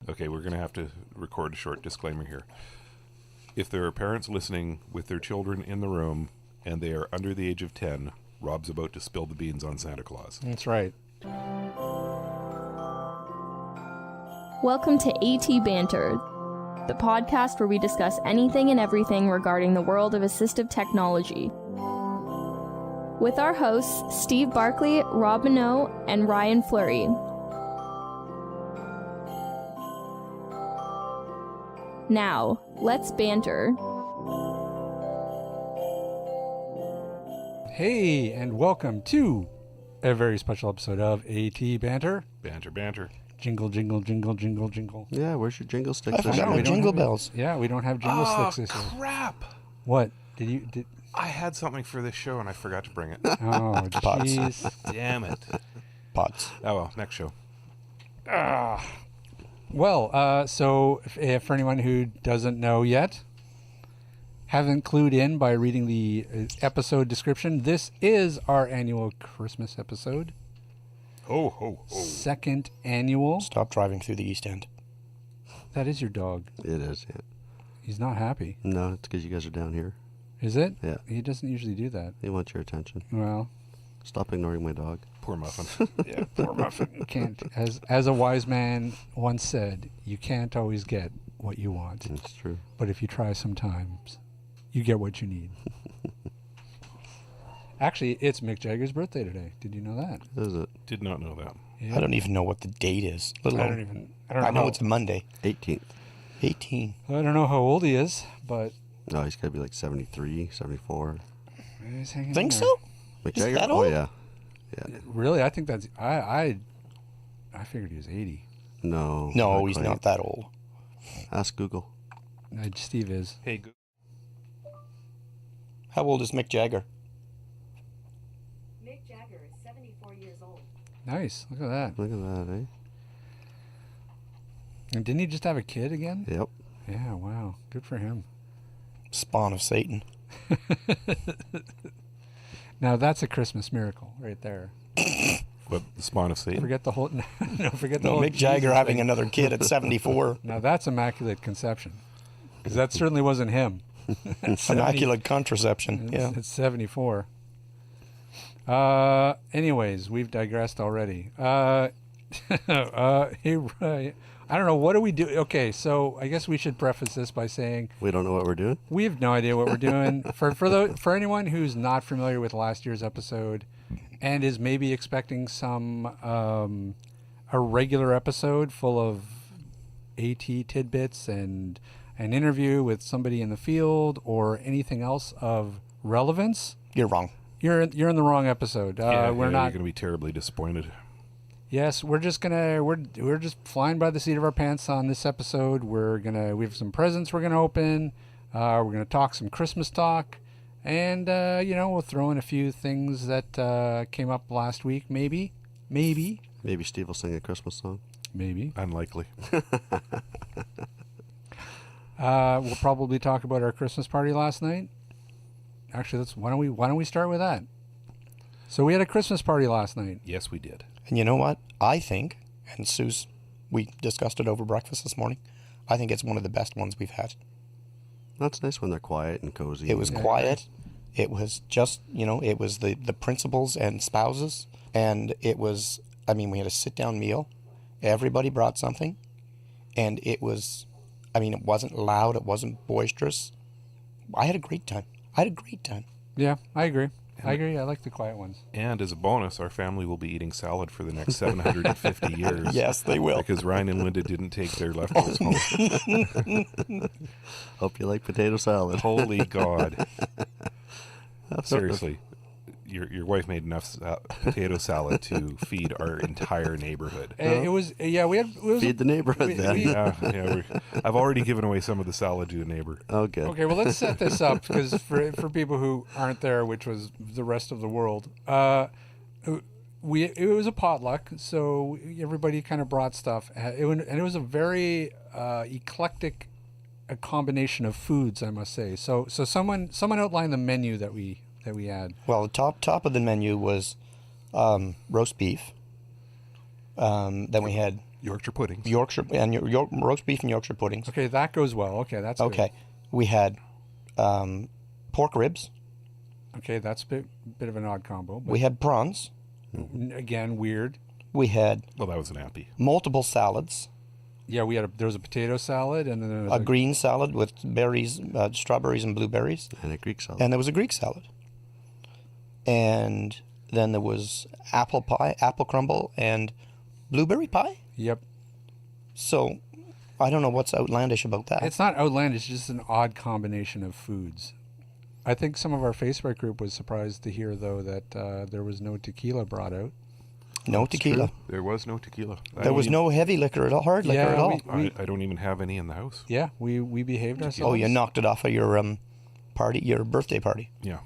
Okay, we're going to have to record a short disclaimer here. If there are parents listening with their children in the room and they are under the age of 10, Rob's about to spill the beans on Santa Claus. That's right. Welcome to AT Banter, the podcast where we discuss anything and everything regarding the world of assistive technology. With our hosts, Steve Barkley, Rob Minot, and Ryan Fleury. Now, let's banter. Hey, and welcome to a very special episode of AT Banter. Banter, banter. Jingle, jingle, jingle, jingle, jingle. Yeah, where's your jingle sticks? I forgot my jingle bells. Yeah, we don't have jingle sticks this year. Crap! What? Did I had something for this show and I forgot to bring it. Oh, jeez. Damn it. Pots. Oh well, next show. Well, so if for anyone who doesn't know yet, haven't clued in by reading the episode description, this is our annual Christmas episode. Ho, ho, ho. Second annual. Stop driving through the East End. That is your dog. It is, yeah. He's not happy. No, it's because you guys are down here. Is it? Yeah. He doesn't usually do that. He wants your attention. Well, Stop ignoring my dog. Poor Muffin. yeah, poor Muffin. You can't, as a wise man once said, you can't always get what you want. It's true. But if you try sometimes, you get what you need. Actually, it's Mick Jagger's birthday today. Did you know that? Is it? Did not know that. Yeah. I don't even know what the date is. Let alone, I I know it's a Monday. 18th. 18. I don't know how old he is, but No, he's got to be like 73, 74. he's hanging Think in there. so? Mick Is Jagger? that Oh, old? yeah. Yeah. Really? I think that's I figured he was 80. No. No, he's quite. not that old. Ask Google. Steve is. Hey, How old is Mick Jagger? Mick Jagger is 74 years old. Nice. Look at that. Look at that, eh? And didn't he just have a kid again? Yep. Yeah, wow. Good for him. Spawn of Satan. Now that's a Christmas miracle right there. what, the spawn of Satan? Forget the whole no, forget the No, whole Mick Jagger Jesus having thing. another kid at 74. Now that's immaculate conception. Because that certainly wasn't him. Immaculate contraception. Yeah. It's 74. Anyways, we've digressed already. Hey, Ryan, I don't know. What do we do? Okay, so I guess we should preface this by saying We don't know what we're doing? we have no idea what we're doing. For anyone who's not familiar with last year's episode and is maybe expecting some a regular episode full of AT tidbits and an interview with somebody in the field or anything else of relevance, You're wrong. you're in the wrong episode. We're You're not. going to be terribly disappointed. Yes, we're just just flying by the seat of our pants on this episode. We have some presents we're gonna open. We're gonna talk some Christmas talk, and we'll throw in a few things that came up last week. Maybe, Maybe Steve will sing a Christmas song. maybe. Unlikely. We'll probably talk about our Christmas party last night. Actually, why don't we start with that? So we had a Christmas party last night. Yes, we did. And you know what? I think, and Sue's, we discussed it over breakfast this morning, I think it's one of the best ones we've had. That's nice when they're quiet and cozy. It was quiet. It was just, it was the principals and spouses. And it was, we had a sit-down meal. Everybody brought something. And it was, it wasn't loud. It wasn't boisterous. I had a great time. Yeah, I agree. I like the quiet ones. And as a bonus, our family will be eating salad for the next 750 years. Yes, they will. Because Ryan and Linda didn't take their leftovers home. Hope you like potato salad. Holy God. Seriously. Your wife made enough potato salad to feed our entire neighborhood. It was Feed the neighborhood then. Yeah, I've already given away some of the salad to a neighbor. Okay. Okay, well, let's set this up because for people who aren't there, which was the rest of the world, it was a potluck, so everybody kind of brought stuff, and it was a very eclectic combination of foods, I must say. So someone outlined the menu that we had. Well, the top of the menu was roast beef. Then we had Yorkshire puddings. roast beef and Yorkshire puddings. Okay, that goes well. Okay, that's good. Okay, we had pork ribs. Okay, that's a bit of an odd combo. But We had prawns. again, weird. We had Well, that was an appy. multiple salads. Yeah, there was a potato salad, and then there was A green salad with berries, strawberries and blueberries. And a Greek salad. And there was a Greek salad. And then there was apple pie, apple crumble, and blueberry pie. Yep. So I don't know what's outlandish about that. It's not outlandish, it's just an odd combination of foods. I think some of our Facebook group was surprised to hear, though, that there was no tequila brought out. No tequila. There was no tequila. There was no heavy liquor at all, hard liquor Yeah, at all. I don't even have any in the house. Yeah, we behaved ourselves. Oh, you knocked it off of your your birthday party. Yeah.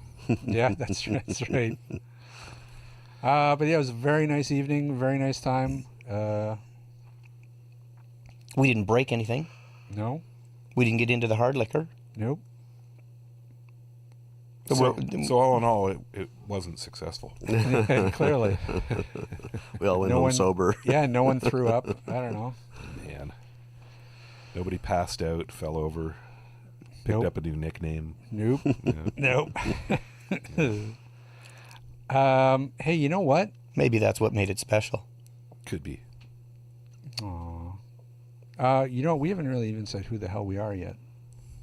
Yeah, that's right. That's right. But yeah, it was a very nice evening, very nice time. We didn't break anything. No, We didn't get into the hard liquor. nope. So all in all, it wasn't successful. Clearly, We all went No home one- sober. yeah. No one threw up. I don't know. Man. Nobody passed out, fell over, picked Nope. up a new nickname. Nope. Yeah. Nope. Hey, you know what? Maybe that's what made it special. Could be. You know, we haven't really even said who the hell we are yet.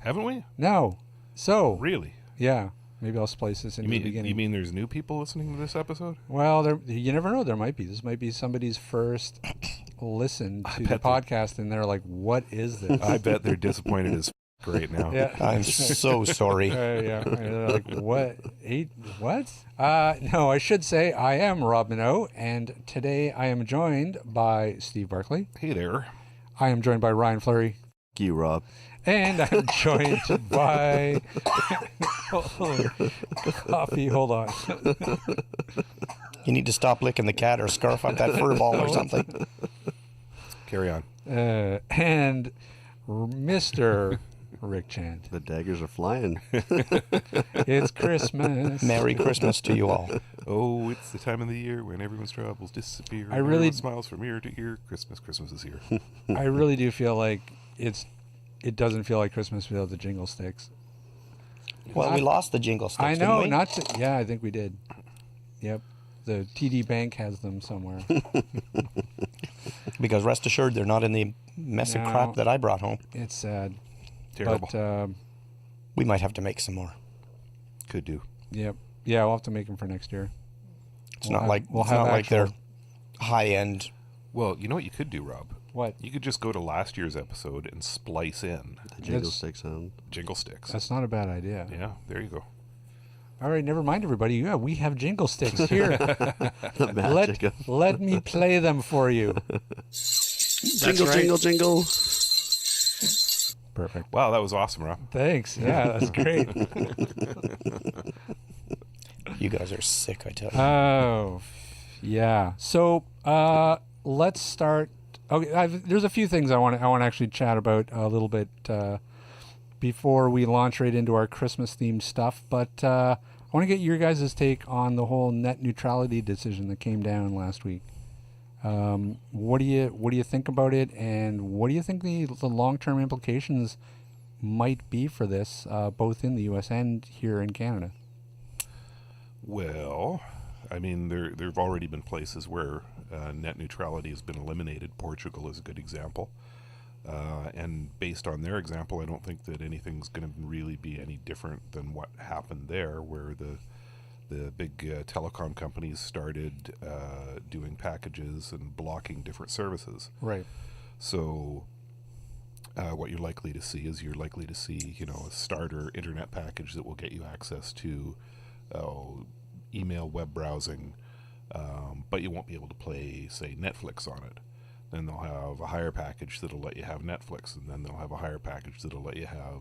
Haven't we? No. So, Really? yeah. Maybe I'll splice this into the beginning. You mean there's new people listening to this episode? Well, you never know. There might be. This might be somebody's first listen to the bet podcast, and they're like, "What is this?" I bet they're disappointed as right now. Yeah. I'm so sorry. Yeah. And they're like, "What? What?" No, I should say I am Rob Minot, and today I am joined by Steve Barkley. Hey there. I am joined by Ryan Fleury. Thank you, Rob. And I'm joined by coffee. Hold on. You need to stop licking the cat or scarf up that fur ball or something. Carry on. And Mr. Rick Chand. The daggers are flying. It's Christmas. Merry Christmas to you all. Oh, it's the time of the year when everyone's troubles disappear. I really- Everyone smiles from ear to ear. Christmas is here. I really do feel like it doesn't feel like Christmas without the jingle sticks. Well, we lost the jingle sticks, I know, didn't we? yeah, I think we did. Yep. The TD Bank has them somewhere. Because rest assured, they're not in the mess of No. crap that I brought home. It's sad. Terrible. But, We might have to make some more. Could do. yep. Yeah, we'll have to make them for next year. It's We'll not have- like we'll it's have not like actual- they're high end. Well, you know what you could do, Rob? What? You could just go to last year's episode and splice in The jingle That's- stick sound. jingle sticks. That's not a bad idea. Yeah, there you go. All right, never mind, everybody. Yeah, we have jingle sticks here. The magic of Let me play them for you. jingle, right. jingle, jingle. Perfect. Wow, that was awesome, Rob. Thanks. Yeah, that's great. You guys are sick, I tell you. Oh, yeah. So let's start. Okay, there's a few things I want to actually chat about a little bit before we launch right into our Christmas themed stuff. But I want to get your guys' take on the whole net neutrality decision that came down last week. What do you think about it, and what do you think the long-term implications might be for this, both in the U.S. and here in Canada? Well, I mean, there have already been places where net neutrality has been eliminated. Portugal is a good example. And based on their example, I don't think that anything's going to really be any different than what happened there, where the big telecom companies started doing packages and blocking different services. Right. So what you're likely to see is a starter internet package that will get you access to email, web browsing, but you won't be able to play, say, Netflix on it. Then they'll have a higher package that'll let you have Netflix, and then they'll have a higher package that'll let you have,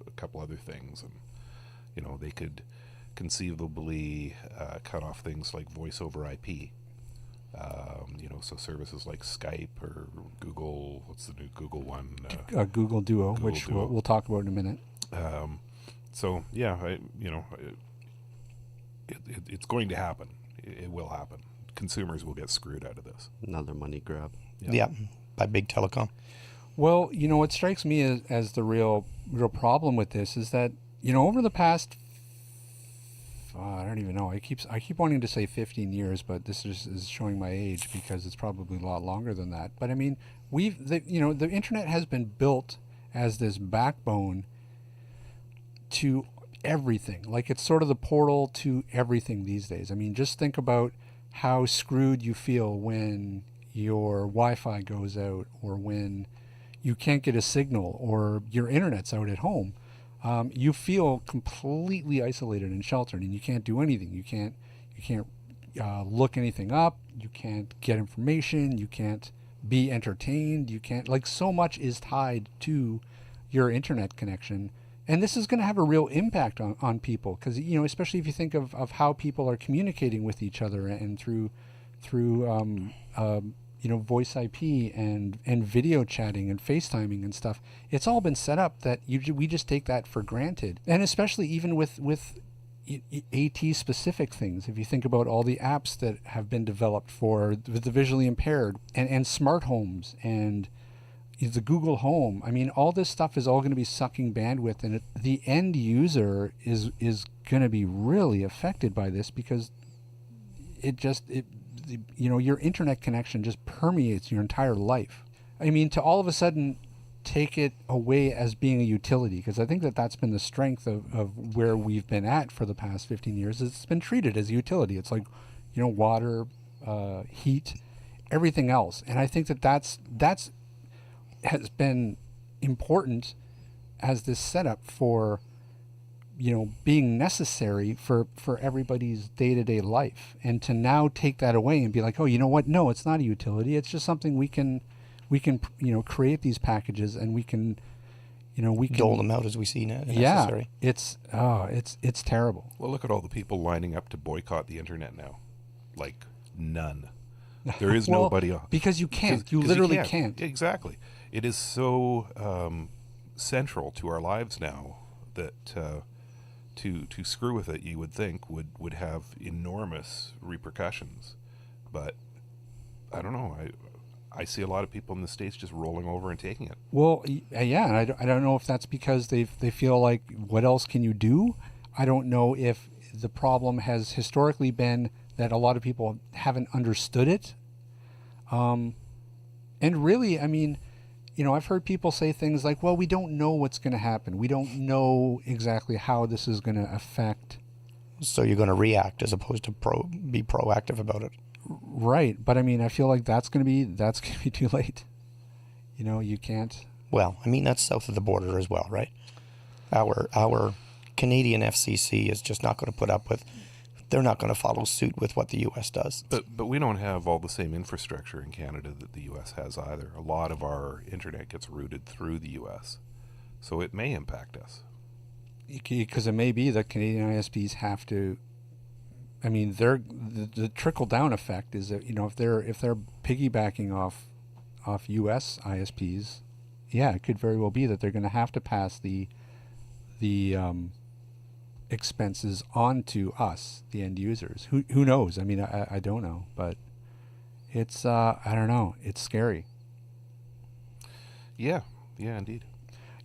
a couple other things. And, they could conceivably cut off things like voice over IP. So services like Skype or Google, what's the new Google one? Google Duo, Google which Duo. We'll talk about in a minute. So yeah, it's going to happen. It will happen. consumers will get screwed out of this. Another money grab. Yeah, by big telecom. Well, what strikes me as the real problem with this is that, over the past, I don't even know. I keep wanting to say 15 years, but this is showing my age because it's probably a lot longer than that. But I mean, the internet has been built as this backbone to everything. Like, it's sort of the portal to everything these days. I mean, just think about how screwed you feel when your Wi-Fi goes out, or when you can't get a signal, or your internet's out at home. You feel completely isolated and sheltered, and you can't do anything. You can't look anything up. You can't get information. You can't be entertained. You can't, like, so much is tied to your internet connection. And this is going to have a real impact on people, because, especially if you think of how people are communicating with each other, and through voice IP and video chatting and FaceTiming and stuff. It's all been set up that we just take that for granted. And especially even with AT specific things, if you think about all the apps that have been developed for the visually impaired, and smart homes, and the Google Home. I mean, all this stuff is all going to be sucking bandwidth, and the end user is going to be really affected by this, because your internet connection just permeates your entire life. I mean, to all of a sudden take it away as being a utility, because I think that's been the strength of where we've been at for the past 15 years. It's been treated as a utility. It's like, water, heat, everything else. And I think that's has been important as this setup for, being necessary for everybody's day-to-day life. And to now take that away and be like, oh, you know what? No, it's not a utility. It's just something we can create these packages, and we can dole them out as we see necessary. Yeah, it's terrible. Well, look at all the people lining up to boycott the internet now. Like, none. There is nobody else. Because you can't. You literally can't. Exactly. It is so central to our lives now that to screw with it, you would think would have enormous repercussions. But I don't know. I see a lot of people in the States just rolling over and taking it. Well, yeah, and I don't know if that's because they feel like, what else can you do? I don't know if the problem has historically been that a lot of people haven't understood it. And really, I mean, I've heard people say things like, well, we don't know what's going to happen. We don't know exactly how this is going to affect. So you're going to react as opposed to be proactive about it. Right. But I mean, I feel like that's going to be too late. You can't. Well, I mean, that's south of the border as well, right? Our Canadian FCC is just not going to put up with. They're not going to follow suit with what the U.S. does. But we don't have all the same infrastructure in Canada that the U.S. has either. A lot of our internet gets routed through the U.S., so it may impact us. Because it may be that Canadian ISPs have to. I mean, the trickle down effect is that if they're piggybacking off U.S. ISPs, yeah, it could very well be that they're going to have to pass the expenses onto us, the end users. Who knows? I mean, I don't know, but it's I don't know. It's scary. Yeah, indeed.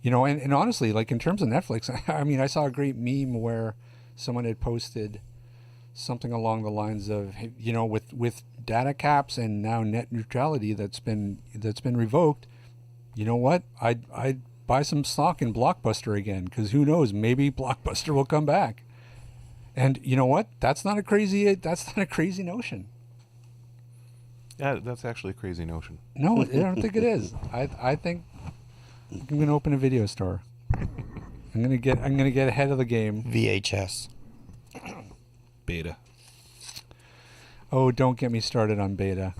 And honestly, like, in terms of Netflix, I mean, I saw a great meme where someone had posted something along the lines of, with data caps and now net neutrality that's been revoked, you know what? I'd buy some stock in Blockbuster again, because who knows, maybe Blockbuster will come back. And you know what? That's not a crazy notion. Yeah, that's actually a crazy notion. No, I don't think it is. I think I'm going to open a video store. I'm going to get ahead of the game. VHS. Beta. Oh, don't get me started on beta.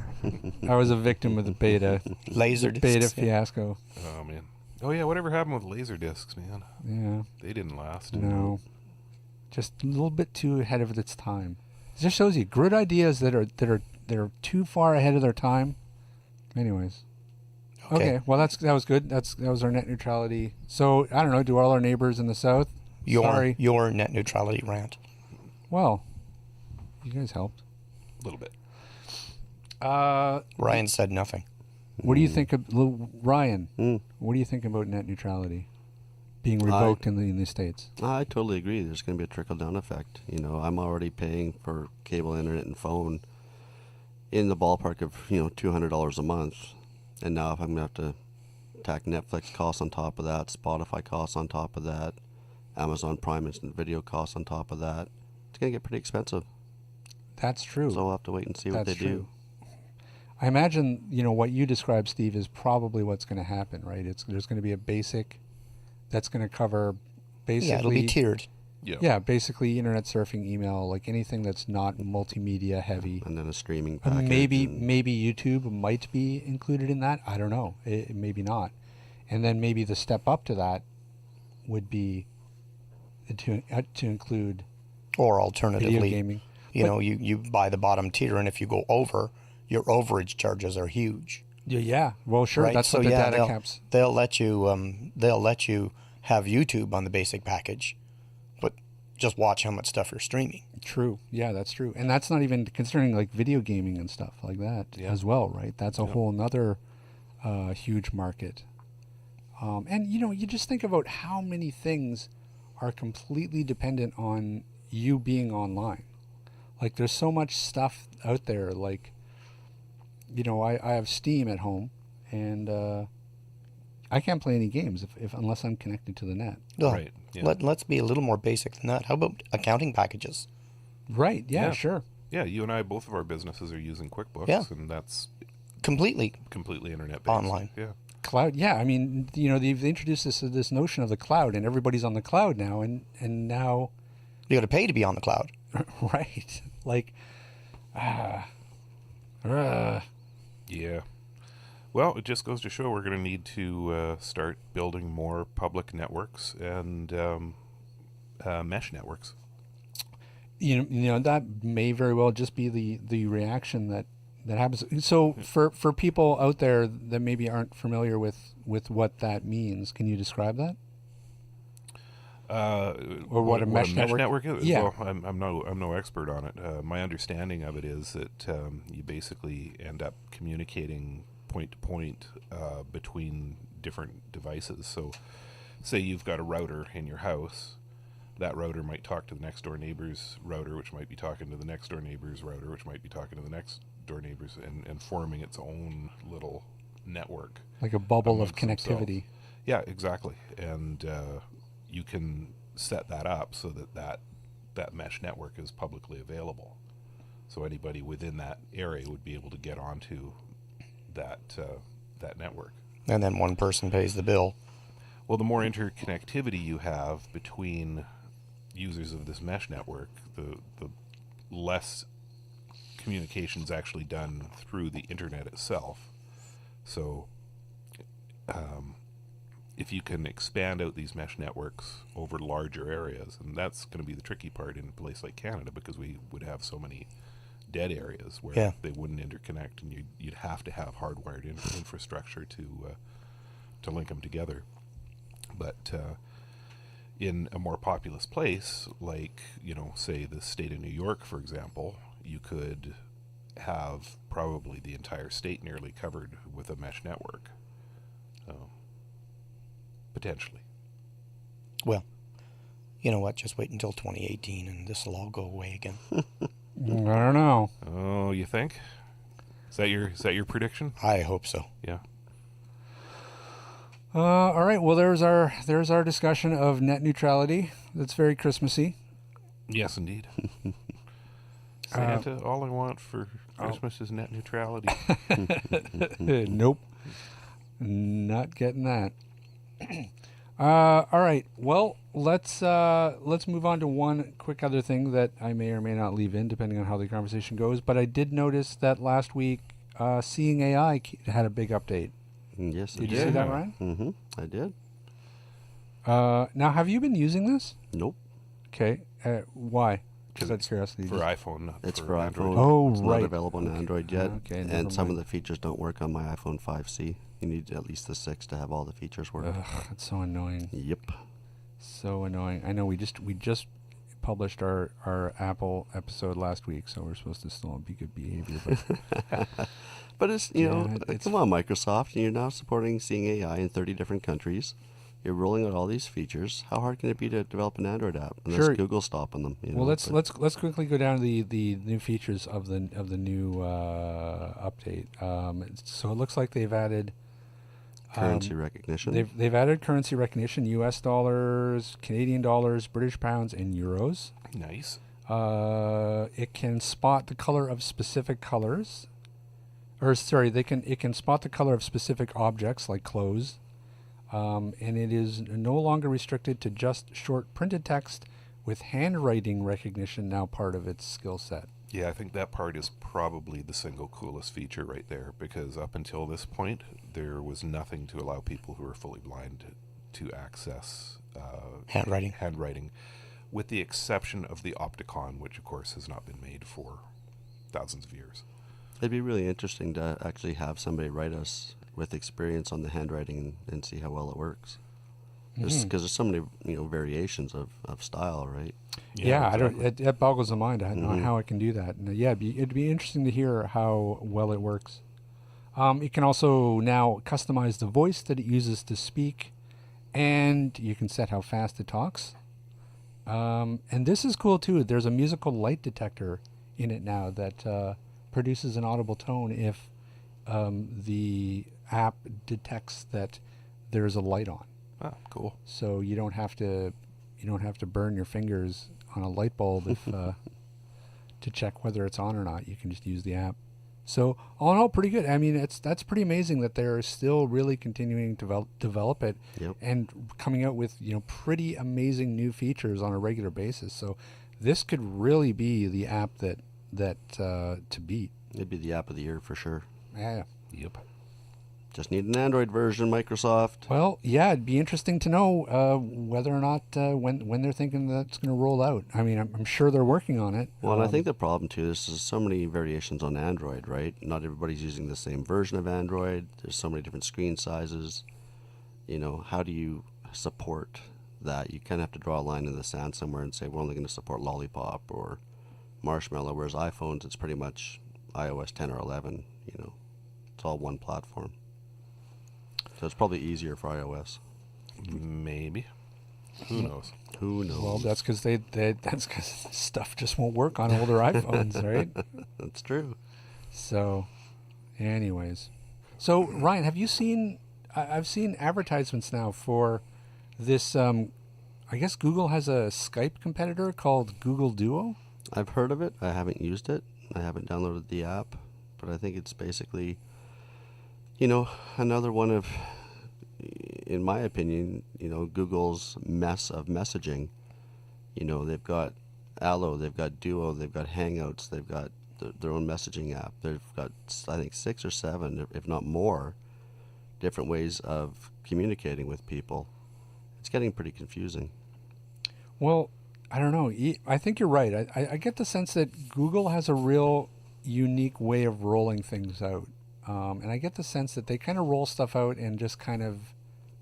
I was a victim of the beta. Laserdiscs. Beta fiasco. Oh, man. Oh, yeah, whatever happened with laser discs, man? Yeah. They didn't last. No. Just a little bit too ahead of its time. It just shows you good ideas that are too far ahead of their time. Anyways. Okay. Well, that was good. That was our net neutrality. So, I don't know, do all our neighbors in the south? Sorry. Your net neutrality rant. Well, you guys helped. A little bit. Ryan said nothing. What do you think of Ryan? What do you think about net neutrality being revoked in the States? I totally agree. There's going to be a trickle-down effect. You know, I'm already paying for cable, internet, and phone in the ballpark of, $200 a month. And now if I'm going to have to tack Netflix costs on top of that, Spotify costs on top of that, Amazon Prime Instant Video costs on top of that, it's going to get pretty expensive. That's true. So we'll have to wait and see what they do. I imagine, what you described, Steve, is probably what's going to happen, right? There's going to be a basic that's going to cover basically... Yeah, it'll be tiered. Yeah, basically internet surfing, email, like anything that's not multimedia heavy. And then a streaming package. Maybe YouTube might be included in that. I don't know. Maybe not. And then maybe the step up to that would be to include Or alternatively, video gaming. You buy the bottom tier, and if you go over, your overage charges are huge. Yeah. Well, sure. Right? That's what the data caps. They'll let you have YouTube on the basic package, but just watch how much stuff you're streaming. True. Yeah, that's true. And that's not even concerning like video gaming and stuff like that as well, right? That's a whole nother huge market. And you just think about how many things are completely dependent on you being online. Like there's so much stuff out there. Like, I have Steam at home, and I can't play any games unless I'm connected to the net. Well, Right. Yeah. Let's be a little more basic than that. How about accounting packages? Right. Yeah. Yeah. Sure. Yeah, you and I, both of our businesses are using QuickBooks, Yeah. and that's Completely completely internet-based. online. Yeah. Cloud. Yeah. I mean, they've introduced this notion of the cloud, and everybody's on the cloud now, and now, You got to pay to be on the cloud. right? Like, Yeah. Well, it just goes to show we're going to need to start building more public networks and mesh networks. that may very well just be the reaction that happens. So for people out there that maybe aren't familiar with what that means, can you describe that? Or what a mesh network is? Yeah. Well, I'm no expert on it. My understanding of it is that you basically end up communicating point to point between different devices. So, say you've got a router in your house. That router might talk to the next door neighbor's router, which might be talking to the next door neighbor's router, which might be talking to the next door neighbor's, and forming its own little network. Like a bubble of amongst themselves. connectivity. Yeah, exactly. And you can set that up so that mesh network is publicly available. So anybody within that area would be able to get onto that network. And then one person pays the bill. Well, the more interconnectivity you have between users of this mesh network, the less communication's actually done through the internet itself. So if you can expand out these mesh networks over larger areas, and that's going to be the tricky part in a place like Canada, because we would have so many dead areas where they wouldn't interconnect, and you'd have to have hardwired infrastructure to link them together. But in a more populous place, like, say the state of New York, for example, you could have probably the entire state nearly covered with a mesh network. Potentially. Well, you know what? Just wait until 2018 and this will all go away again. I don't know. Oh, you think? Is that your prediction? I hope so. Yeah. All right. Well, there's our discussion of net neutrality. That's very Christmassy. Yes, indeed. Santa, all I want for Christmas is net neutrality. Nope. Not getting that. All right. Well, let's move on to one quick other thing that I may or may not leave in, depending on how the conversation goes. But I did notice that last week, Seeing AI had a big update. Yes, I Did you see that, Ryan? Mm-hmm. I did. Now, have you been using this? Nope. Okay. Why? Just out of curiosity. For iPhone, not It's for for Android. iPhone. Oh, it's right. not available on Android yet. Okay, never and some of mind. the features don't work on my iPhone 5C. You need at least the 6 to have all the features work. Ugh, it's so annoying. Yep. So annoying. I know we just published our Apple episode last week, so we're supposed to still be good behavior. But But it's, you know, it's- come on, Microsoft. You're now supporting Seeing AI in 30 different countries. You're rolling out all these featers. How hard can it be to develop an Android app unless Sure. Google's stopping them? You well, know? let's quickly go down to the new features of the new update. So it looks like they've added Currency recognition. They've added currency recognition: U.S. dollars, Canadian dollars, British pounds, and euros. Nice. It can spot the color of specific colors, or sorry, it can spot the color of specific objects like clothes, and it is no longer restricted to just short printed text, with handwriting recognition now part of its skill set. Yeah, I think that part is probably the single coolest feature right there, because up until this point, there was nothing to allow people who are fully blind to access Handwriting. with the exception of the Opticon, which of course has not been made for thousands of years. It'd be really interesting to actually have somebody write us with experience on the handwriting and see how well it works. Because there's so many, you know, variations of style, right? Yeah, I exactly. don't. It boggles the mind on how it can do that. And yeah, it'd be interesting to hear how well it works. It can also now customize the voice that it uses to speak, and you can set how fast it talks. And this is cool too. There's a musical light detector in it now that produces an audible tone if the app detects that there's a light on. Oh, cool. So you don't have to burn your fingers on a light bulb if to check whether it's on or not. You can just use the app. So all in all, pretty good. I mean, that's pretty amazing that they're still really continuing to develop it Yep. and coming out with, you know, pretty amazing new features on a regular basis. So this could really be the app that to beat. It'd be the app of the year for sure. Yeah. Yep. Just need an Android version, Microsoft. Well, yeah, it'd be interesting to know whether or not when they're thinking that's going to roll out. I mean, I'm sure they're working on it. Well, and I think the problem too is there's so many variations on Android, right? Not everybody's using the same version of Android. There's so many different screen sizes. You know, how do you support that? You kind of have to draw a line in the sand somewhere and say we're only going to support Lollipop or Marshmallow, whereas iPhones, it's pretty much iOS 10 or 11. You know, it's all one platform. So it's probably easier for iOS. Maybe. Who knows? Who knows? Well, that's because that's because stuff just won't work on older iPhones, right? That's true. So, anyways, so Ryan, have you seen? I've seen advertisements now for this. I guess Google has a Skype competitor called Google Duo. I've heard of it. I haven't used it. I haven't downloaded the app, but I think it's basically, you know, another one of, in my opinion, you know, Google's mess of messaging. You know, they've got Allo, they've got Duo, they've got Hangouts, they've got their own messaging app. They've got, I think, 6 or 7, if not more, different ways of communicating with people. It's getting pretty confusing. Well, I don't know. I think you're right. I get the sense that Google has a real unique way of rolling things out. And I get the sense that they kind of roll stuff out and just kind of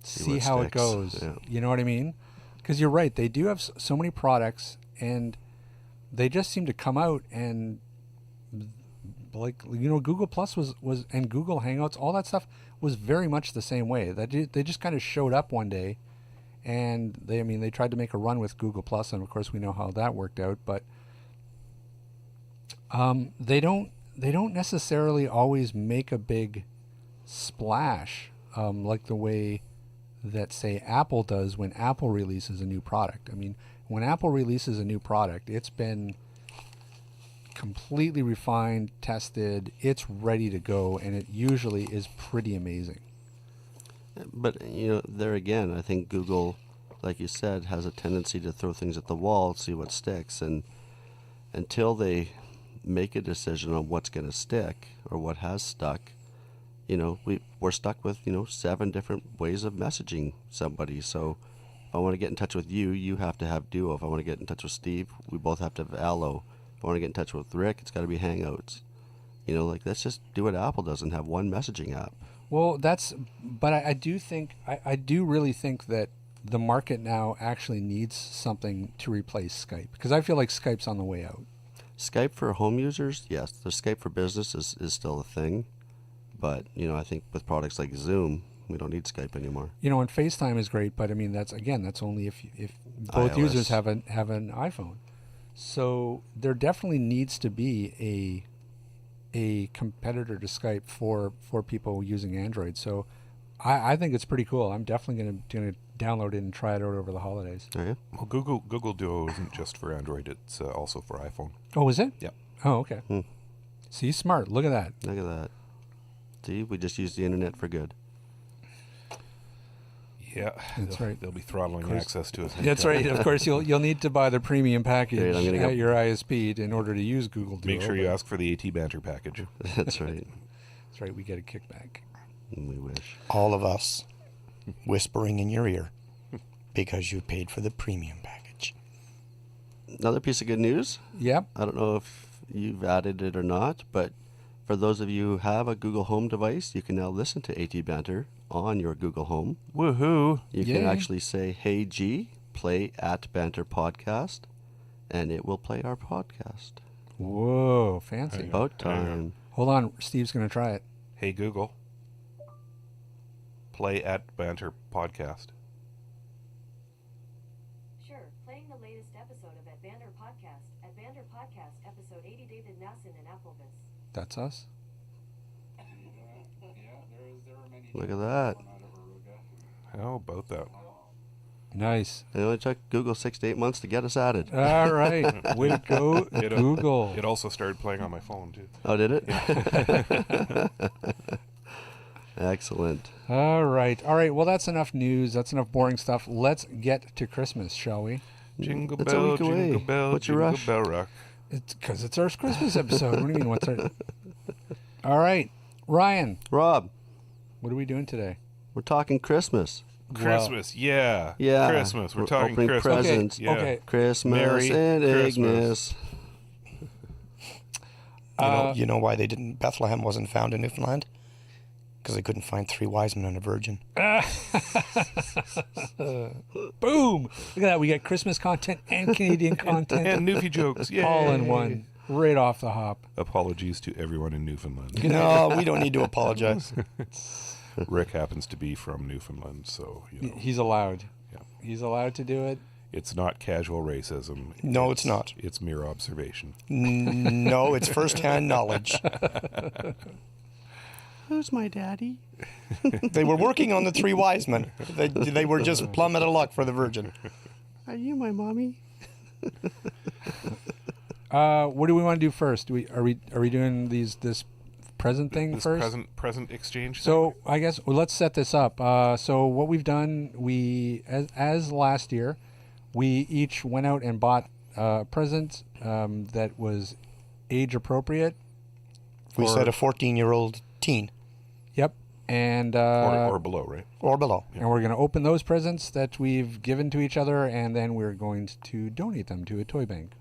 see what how it sticks. goes. Yeah. You know what I mean? Because you're right. They do have so many products, and they just seem to come out and, like, you know, Google Plus was and Google Hangouts, all that stuff was very much the same way. They just kind of showed up one day, and they tried to make a run with Google Plus, and of course we know how that worked out. But they don't necessarily always make a big splash like the way that, say, Apple does when Apple releases a new product. I mean, when Apple releases a new product, it's been completely refined, tested, it's ready to go, and it usually is pretty amazing. But, you know, there again, I think Google, like you said, has a tendency to throw things at the wall, see what sticks, and until they make a decision on what's going to stick or what has stuck, you know, we're stuck with, you know, 7 different ways of messaging somebody. So if I want to get in touch with you, you have to have Duo. If I want to get in touch with Steve, we both have to have Allo. If I want to get in touch with Rick, it's got to be Hangouts. You know, like, let's just do what Apple does and have one messaging app. Well, but I do think, I do really think that the market now actually needs something to replace Skype, because I feel like Skype's on the way out. Skype for home users, yes. The Skype for business is still a thing. But, I think with products like Zoom, we don't need Skype anymore. And FaceTime is great, but I mean that's only if both iOS. users have an iPhone. So there definitely needs to be a competitor to Skype for people using Android. So I think it's pretty cool. I'm definitely gonna download it and try it out over the holidays. Are you? Well, Google Duo isn't just for Android; it's also for iPhone. Oh, is it? Yep. Oh, okay. Hmm. See, smart. Look at that. Look at that. See, we just use the internet for good. Yeah, That's right. They'll be throttling course. access to it. That's right. Of course, you'll need to buy the premium package Great, I'm gonna at go- your ISP in order to use Google Duo. Make sure you but- ask for the AT Banter package. That's right. That's right. We get a kickback. We wish. All of us whispering in your ear because you paid for the premium package. Another piece of good news. Yep. I don't know if you've added it or not, but for those of you who have a Google Home device, you can now listen to AT Banter on your Google Home. Woohoo! You Yay. can actually say, "Hey G, play at Banter Podcast," and it will play our podcast. Whoa, fancy. About time. Hold on. Steve's going to try it. Hey Google, play at Banter Podcast. Sure, playing the latest episode of At Banter Podcast. At Banter Podcast, episode 80, David Nasson and Applevis. That's us. Look at that. How about that? Nice. It only took Google 6 to 8 months to get us added. All right. Way to go, It, Google. It also started playing on my phone too. Oh, did it? Excellent. All right. All right. Well, that's enough news. That's enough boring stuff. Let's get to Christmas, shall we? Jingle It's a bell, week away. jingle bell, What's your jingle rush? bell rock. It's because it's our Christmas episode. What do you mean? What's our... All right. Ryan, Rob, what are we doing today? we're talking Christmas. Christmas, yeah. Yeah. Christmas. We're talking opening Christmas. presents. Yeah. Okay. Christmas Merry and Christmas. Ignis. You know why Bethlehem wasn't found in Newfoundland? Because they couldn't find 3 wise men and a virgin. Boom! Look at that. We got Christmas content and Canadian content And Newfie jokes, yeah. all in one, right off the hop. Apologies to everyone in Newfoundland. No, we don't need to apologize. Rick happens to be from Newfoundland, so He's allowed. Yeah. He's allowed to do it. It's not casual racism. No, it's not. It's mere observation. No, it's first-hand knowledge. Who's my daddy? They were working on the 3 wise men. They were just plumb out of luck for the virgin. Are you my mommy? What do we want to do first? Are we doing this present thing This first? present exchange. So I guess let's set this up. So what we've done, as last year, we each went out and bought a present that was age appropriate. We for- said a 14-year-old teen Yep. And or below, right? or below. and we're going to open those presents that we've given to each other, and then we're going to donate them to a toy bank.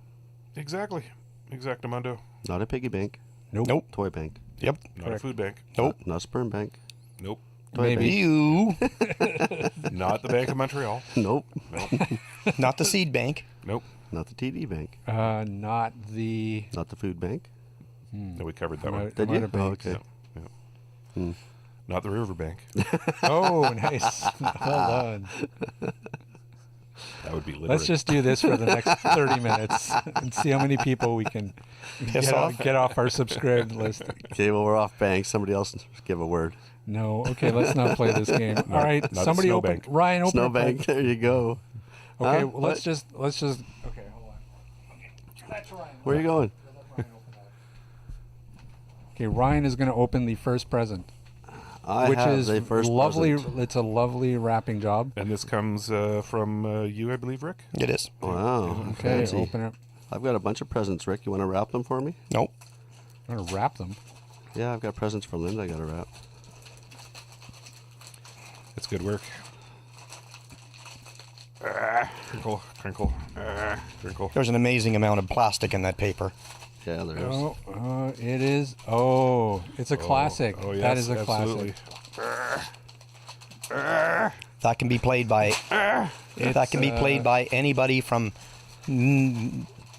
Exactly. Exactamundo. Not a piggy bank. Nope. Toy bank. Yep. Not Correct. a food bank. Nope. Not a sperm bank. Nope. Toy Maybe. bank. You. Not the Bank of Montreal. Nope. Not the seed bank. Nope. Not the TD bank. Not the. Not the food bank. No, we covered that I'm one. out- Did I'm out you? of Oh, banks. okay. Yeah. Not the Riverbank. Oh, nice. Well done. That would be literate. Let's just do this for the next 30 minutes and see how many people we can Piss off. get off our subscribed list. Okay, well, we're off bank. Somebody else give a word. No, okay, let's not play this game. All right, not somebody open. Snowbank. Ryan, open. a Snowbank. There you go. Okay, Huh? well, let's just. Okay, hold on. Okay, that's Ryan. Where are you going? Okay, Ryan is going to open the first present, I which have is the first lovely. present. It's a lovely wrapping job. And this comes from you, I believe, Rick? It is. Wow. Okay, fancy. open it. I've got a bunch of presents, Rick. You want to wrap them for me? Nope. I'm going to wrap them. Yeah, I've got presents for Linda. I got to wrap. It's good work. Crinkle, crinkle, crinkle. There's an amazing amount of plastic in that paper. Yeah, there's. Oh, it is. Oh, it's a classic. Oh, yes, That is a absolutely. classic. That can be played by anybody from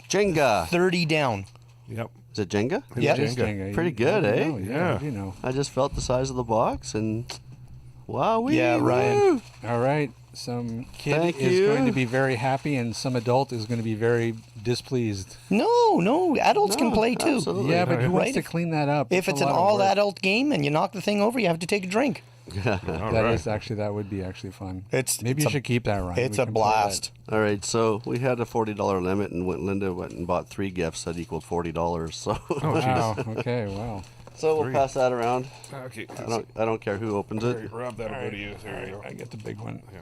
Jenga. 30 down. Yep. Is it Jenga? Yeah. It is Jenga. Jenga. Pretty good, You eh? know, Yeah. You know. I just felt the size of the box and wow. Yeah, Ryan. All right. Some kid Thank is you. going to be very happy, and some adult is going to be very displeased. No, adults can No, play too. absolutely. Yeah, but who wants Right. to clean that up? If it's a an lot of work. all-adult game and you knock the thing over, you have to take a drink. All right. That would be actually fun. It's- Maybe it's you a- should keep that, Ryan. It's We a can play that. blast. All right, so we had a $40 limit, and Linda went and bought 3 gifts that equaled $40. So, Wow. Okay. Wow. so we'll Three. pass that around. Okay. I don't care who opens it. Rob, that'll go to you. There you go. I get the big one. Yeah.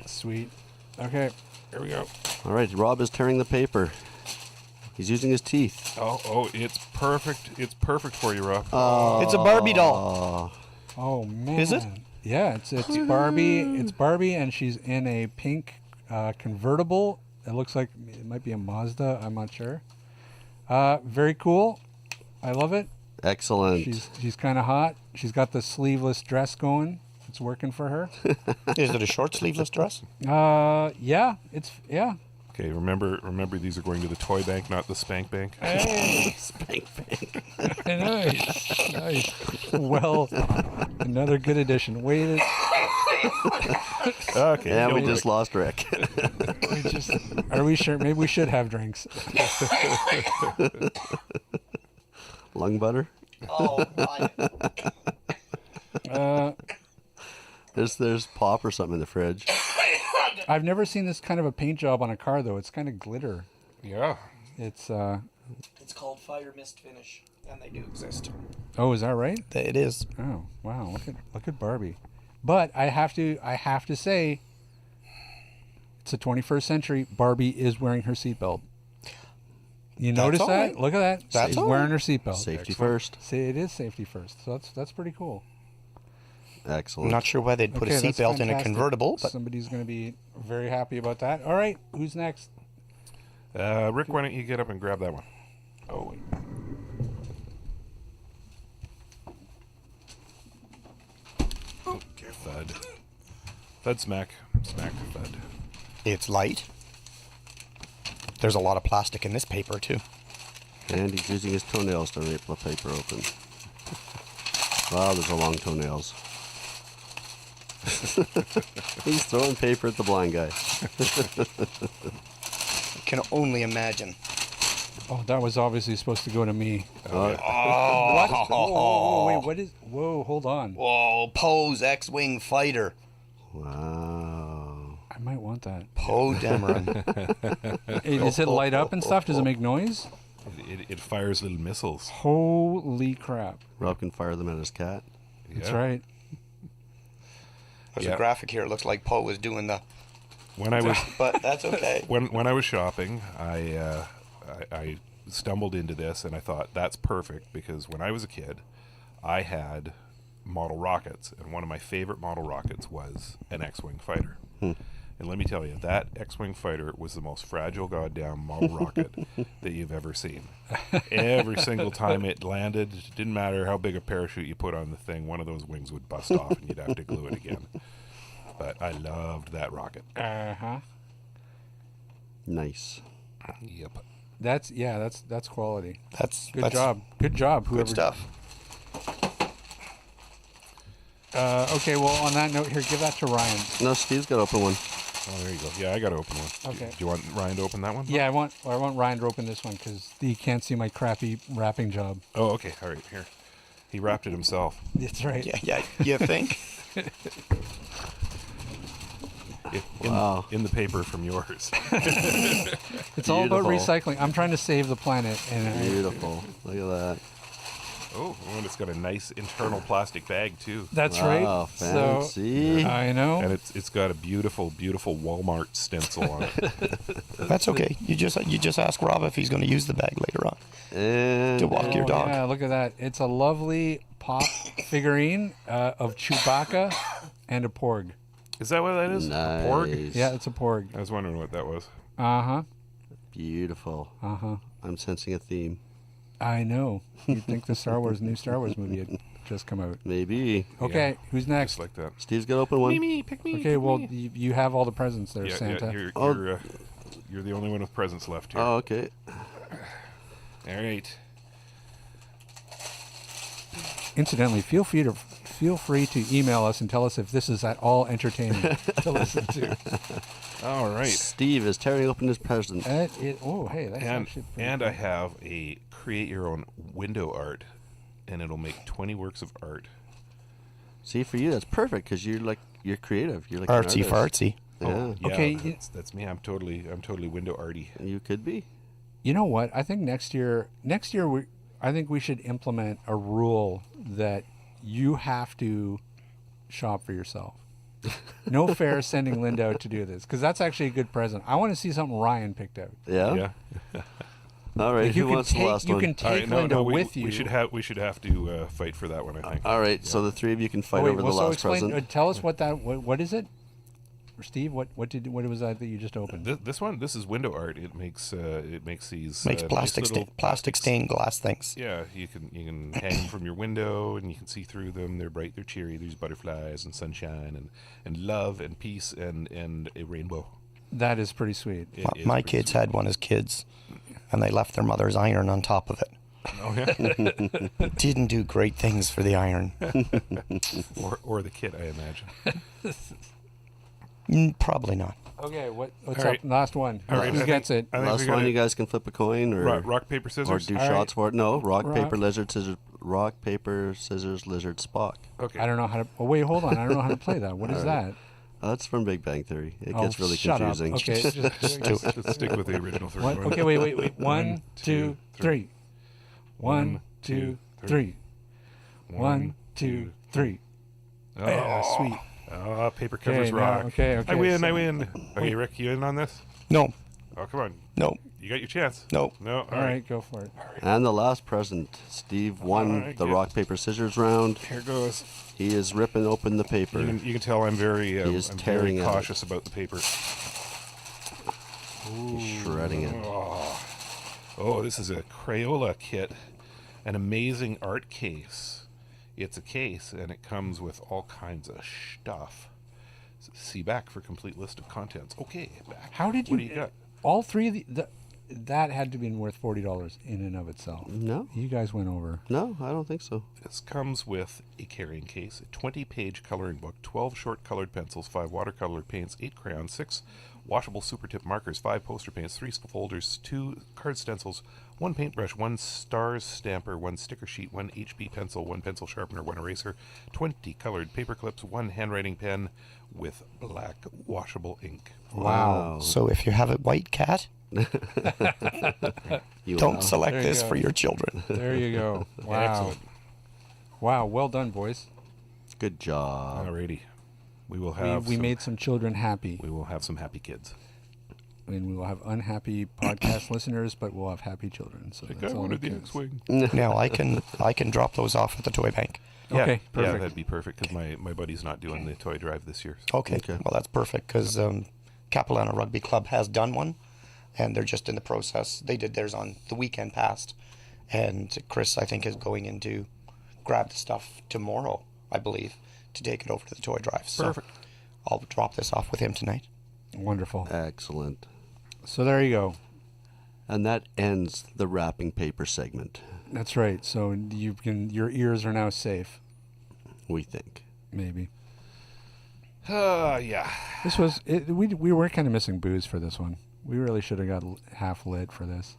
Sweet. Okay. Here we go. All right, Rob is tearing the paper. He's using his teeth. Oh, it's perfect. It's perfect for you, Rob. It's a Barbie doll. Oh man. Is it? Yeah. It's Barbie. It's Barbie, and she's in a pink convertible. It looks like it might be a Mazda. I'm not sure. Very cool. I love it. Excellent. She's kind of hot. She's got the sleeveless dress going. It's working for her. Is it a short sleeveless dress? Yeah. Yeah. Okay, remember, these are going to the toy bank, not the spank bank. Hey. Spank bank. Nice. Well, another good addition. Wait. Okay. Yeah, we you'll just lost Rick. Are we sure? Maybe we should have drinks. Lung butter. Oh, my. There's pop or something in the fridge. I've never seen this kind of a paint job on a car, though. It's kind of glitter. Yeah. It's It's called Fire Mist Finish, and they do exist. Oh, is that right? It is. Oh, wow. Look at Barbie. But I have to say, it's the 21st century. Barbie is wearing her seatbelt. You notice all that? right. Look at that. That's She's all wearing right. her seatbelt. Safety first. See, it is safety first. So that's pretty cool. Excellent. I'm not sure why they'd put a Okay, that's seatbelt in a fantastic. convertible, but Somebody's going to be very happy about that. All right, who's next? Rick, why don't you get up and grab that one? Oh, Thud. Thud smack. Smack thud. it's light. There's a lot of plastic in this paper, too. And he's using his toenails to rip the paper open. Wow, those are long toenails. He's throwing paper at the blind guy. Can only imagine. oh, that was obviously supposed to go to me. Oh, What? Whoa, wait, what is? Whoa, hold on. Whoa, Poe's X-Wing fighter. Wow. I might want that. Poe Dameron. Hey, does it light up and stuff? Does it make noise? It fires little missiles. Holy crap! Rob can fire them at his cat. That's Yeah. right. There's Yeah. a graphic here. It looks like Poe was doing the... When I was But that's okay. when I was shopping, I stumbled into this and I thought that's perfect because when I was a kid, I had model rockets, and one of my favorite model rockets was an X-wing fighter. And let me tell you, that X-wing fighter was the most fragile goddamn model rocket that you've ever seen. Every single time it landed, it didn't matter how big a parachute you put on the thing, one of those wings would bust off and you'd have to glue it again. But I loved that rocket. Uh-huh. Nice. Yep. That's quality. That's Good job. Good job. Good stuff. Okay, well, on that note here, give that to Ryan. No, Steve's got to open one. Oh, there you go. Yeah, I got to open one. Okay. Do you want Ryan to open that one? Yeah, I want Ryan to open this one because he can't see my crappy wrapping job. Oh, okay. All right. Here. He wrapped it himself. That's right. Yeah, you think? Wow. In the paper from yours. It's all about Beautiful. recycling. I'm trying to save the planet, and Beautiful. Look at that. Oh, and it's got a nice internal plastic bag too. that's Wow, right. fancy. So I know. And it's got a beautiful Walmart stencil on it. That's okay. You just ask Rob if he's going to use the bag later on And to walk your dog. Yeah, look at that. It's a lovely pop figurine of Chewbacca and a Porg. Is that what that is? A porg? nice. Yeah, it's a Porg. I was wondering what that was. Uh-huh. Beautiful. Uh-huh. I'm sensing a theme. I know. You'd think the new Star Wars movie would just come out. Maybe. Okay, who's next? Just like that. Steve's got to open one. Me, pick me. Okay, pick well, me. you have all the presents there, Yeah, Santa. yeah, you're the only one with presents left here. Oh, okay. All right. Incidentally, feel free to email us and tell us if this is at all entertaining to listen to. All right. Steve is tearing open his present. Hey, that's And actually pretty and cool. I have a create your own window art, and it'll make 20 works of art. See, for you, that's perfect because you're creative. You're like an Artsy artist. fartsy. Yeah, Yeah, Okay, that's me. I'm totally window arty. you could be. You know what? I think next year I think we should implement a rule that you have to shop for yourself. No fair sending Linda out to do this, because that's actually a good present. I want to see something Ryan picked out. Yeah. Yeah. All right. Like, Who wants the last you one? can All right, take no, Linda no, with you. we should have to fight for that one. I think. All right. So the three of you can fight over the so last explain, present. tell us what is it? Or Steve, what was that you just opened? This is window art. It makes these Makes nice plastic little plastic stained glass things. Yeah, you can hang them from your window, and you can see through them. They're bright, they're cheery. There's butterflies and sunshine and love and peace and a rainbow. That is pretty sweet. It is My pretty kids sweet. had one as kids, and they left their mother's iron on top of it. Oh yeah, Didn't do great things for the iron. or the kid, I imagine. Probably not. Okay, what's All up? right. Last one. All right, Who gets it? I think Last we one, gotta- you guys can flip a coin or rock paper or scissors. do All right. shots for it. No, rock, Rock. paper, lizard, scissors. Rock, paper, scissors, lizard, Spock. Okay. I don't know how to. Oh wait, hold on. I don't know how to play that. What is All that? right. That's from Big Bang Theory. It Oh, gets really shut up. confusing. Okay, Let's stick with the original three. What? Okay, wait. 1, 2, 3. 1, 2, 3. 1, 2, 3. Oh, Yeah, sweet. Oh, paper covers Okay, now- rock. okay, I win. so- I win. Okay, Rick, you in on this? No, Oh, come on. no, You got your chance. no. No. All right, go for it. And the last present, Steve won right, the good. rock, paper, scissors round. Here goes. He is ripping open the paper. You can tell I'm very is I'm tearing very at it. cautious about the paper. He's shredding it. Oh, this is a Crayola kit, an amazing art case. It's a case, and it comes with all kinds of stuff. See back for complete list of contents. Okay, back. How did What do you got? All three of that had to be worth $40 in and of itself. No, You guys went over. no, I don't think so. This comes with a carrying case, a 20-page coloring book, 12 short colored pencils, 5 watercolor paints, 8 crayons, 6 washable super tip markers, 5 poster paints, 3 folders, 2 card stencils, 1 paintbrush, 1 stars stamper, 1 sticker sheet, 1 HB pencil, 1 pencil sharpener, 1 eraser, 20 colored paper clips, 1 handwriting pen with black washable ink. Wow. So if you have a white cat, You don't will. select There you this go. for your children. There you go. Wow. Excellent. Wow, well done, boys. Good job. Alrighty. We will have We some, made some children happy. we will have some happy kids. And we will have unhappy podcast listeners, but we'll have happy children. So Like that's I all wanted that the counts. X-wing. Now I can drop those off at the toy bank. Okay, Yeah, perfect. that'd be perfect because my buddy's not doing the toy drive this year. So. Okay, Okay. well that's perfect because Capilano Rugby Club has done one, and they're just in the process. They did theirs on the weekend past, and Chris I think is going in to grab the stuff tomorrow, I believe, to take it over to the toy drive. So Perfect. I'll drop this off with him tonight. Wonderful. Excellent. So there you go. And that ends the wrapping paper segment, That's right. So your ears are now safe, we think. maybe. Yeah. This was we were kind of missing booze for this one. We really should have got half lit for this.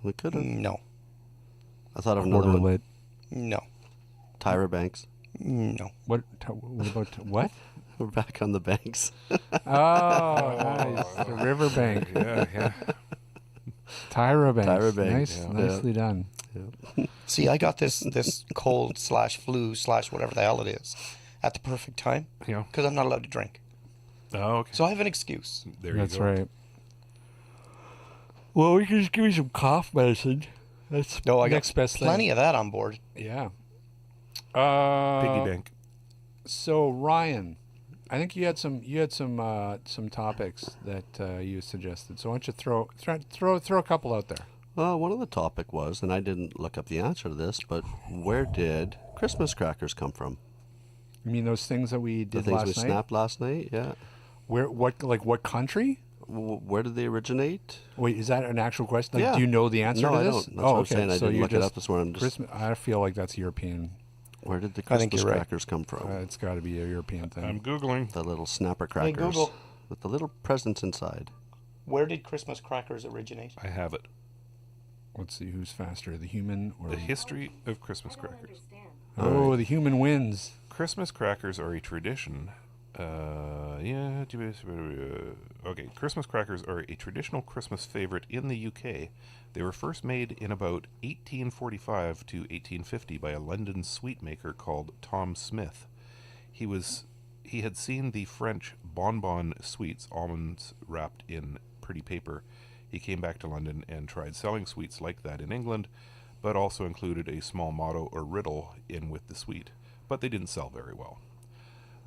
We could have. No, I thought of another Quarter one. lit. no, Tyra Banks. no. What about what? We're back on the banks. Oh, nice. The riverbank. Yeah. Tyra Banks. Tyra Banks, Nice, yeah. nicely done. See, I got this cold / flu / whatever the hell it is at the perfect time Yeah. because I'm not allowed to drink. Oh, okay. So I have an excuse. There That's you go. right. Well, we can just give you some cough medicine. That's No, I got next best plenty thing. of that on board. Yeah. Piggy bank. So Ryan, I think you had some topics that you suggested. So why don't you throw a couple out there? Well, one of the topic was, and I didn't look up the answer to this, but where did Christmas crackers come from? You mean those things that we The did things last we night? snapped last night? Yeah. What country? Where did they originate? Wait, is that an actual question? Like, Yeah. do you know the answer No, to I this? don't. That's what I'm saying. I didn't you're look it just up this morning. I'm just- Christmas. I feel like that's European. Where did the I think Christmas you're right. crackers come from? It's got to be a European thing. I'm Googling. The little snapper Hey, crackers Google. with the little presents inside. Where did Christmas crackers originate? I have it. Let's see who's faster, the human or The history of Christmas I don't crackers. understand. oh, the human wins. Christmas crackers are a tradition. Okay, Christmas crackers are a traditional Christmas favorite in the UK. They were first made in about 1845 to 1850 by a London sweet maker called Tom Smith. He had seen the French bonbon sweets, almonds wrapped in pretty paper. He came back to London and tried selling sweets like that in England, but also included a small motto or riddle in with the sweet. But they didn't sell very well.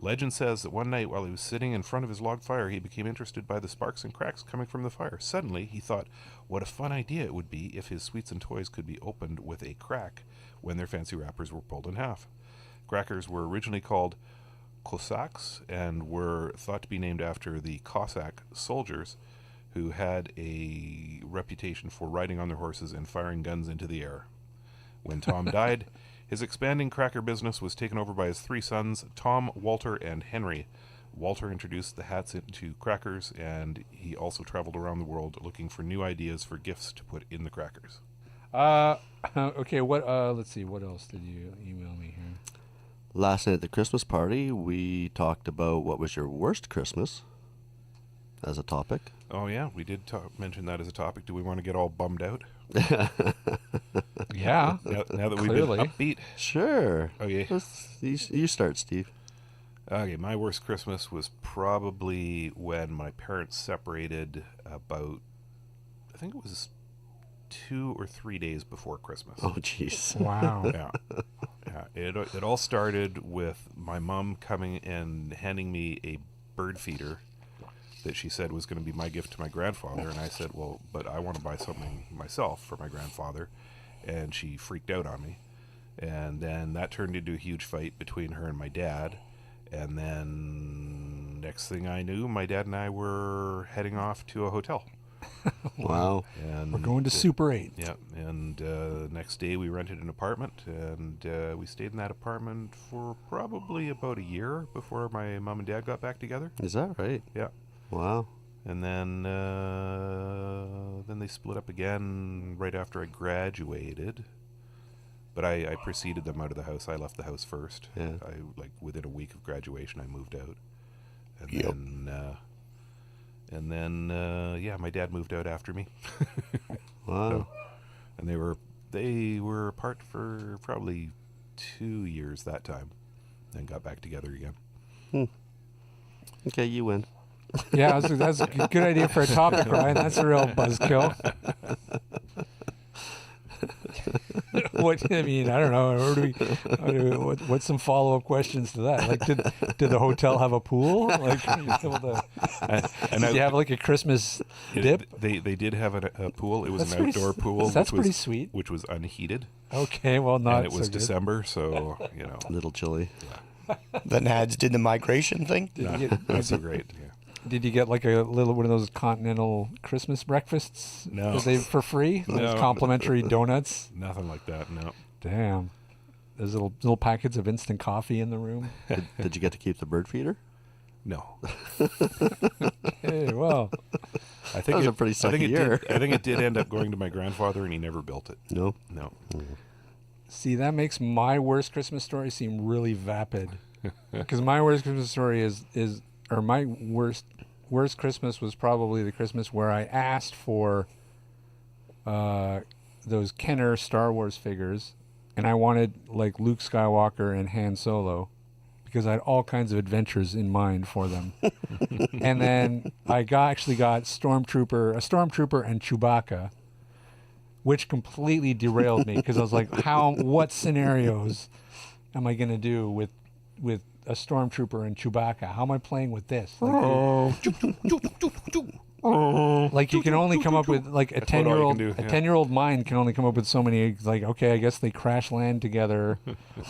Legend says that one night while he was sitting in front of his log fire, he became interested by the sparks and cracks coming from the fire. Suddenly, he thought, what a fun idea it would be if his sweets and toys could be opened with a crack when their fancy wrappers were pulled in half. Crackers were originally called Cossacks and were thought to be named after the Cossack soldiers who had a reputation for riding on their horses and firing guns into the air. When Tom died, his expanding cracker business was taken over by his three sons, Tom, Walter, and Henry. Walter introduced the hats into crackers, and he also traveled around the world looking for new ideas for gifts to put in the crackers. Okay, let's see, what else did you email me here? Last night at the Christmas party, we talked about what was your worst Christmas as a topic. Oh yeah, we did mention that as a topic. Do we want to get all bummed out? Yeah. Now that we've Clearly. been upbeat. Sure. Okay. You start, Steve. Okay, my worst Christmas was probably when my parents separated about, I think it was 2 or 3 days before Christmas. Oh, jeez. Wow. Yeah. It all started with my mom coming and handing me a bird feeder that she said was going to be my gift to my grandfather, and I said, well, but I want to buy something myself for my grandfather, and she freaked out on me. And then that turned into a huge fight between her and my dad, and then next thing I knew, my dad and I were heading off to a hotel. Wow. And We're going to Super 8. yeah, and next day we rented an apartment, and we stayed in that apartment for probably about a year before my mom and dad got back together. Is that right? Yeah, Wow. and then they split up again right after I graduated. But I preceded them out of the house. I left the house first. Yeah. Within a week of graduation, I moved out, and Yep. then my dad moved out after me. Wow. And they were apart for probably 2 years that time, and got back together again. Okay, you win. Yeah, that's a good idea for a topic, Ryan. That's a real buzzkill. What I mean, I don't know. What's some follow-up questions to that? Like, did the hotel have a pool? Like, did you have like a Christmas dip? They did have a pool. It was That's an pretty outdoor s- pool. that's which was, pretty sweet. Which was unheated, Okay, well, not and it was so good. December, so A little chilly. The Nads did the migration thing. not so great. Yeah. Did you get like a little one of those continental Christmas breakfasts? No. Were they for free? Those No. complimentary donuts? Nothing like that. No. Damn. There's little packets of instant coffee in the room. Did you get to keep the bird feeder? No. Hey, well, I think That was a pretty sucky year. I think it did end up going to my grandfather, and he never built it. No. No. see, that makes my worst Christmas story seem really vapid. Because my worst Christmas story or my worst Christmas was probably the Christmas where I asked for those Kenner Star Wars figures, and I wanted like Luke Skywalker and Han Solo, because I had all kinds of adventures in mind for them. And then I actually got a Stormtrooper and Chewbacca, which completely derailed me, because I was like, what scenarios am I going to do with a Stormtrooper and Chewbacca? How am I playing with this? Like, Like you can only come up with like a That's about all you 10-year-old can do, a yeah. 10-year-old mind can only come up with so many, like, okay, I guess they crash land together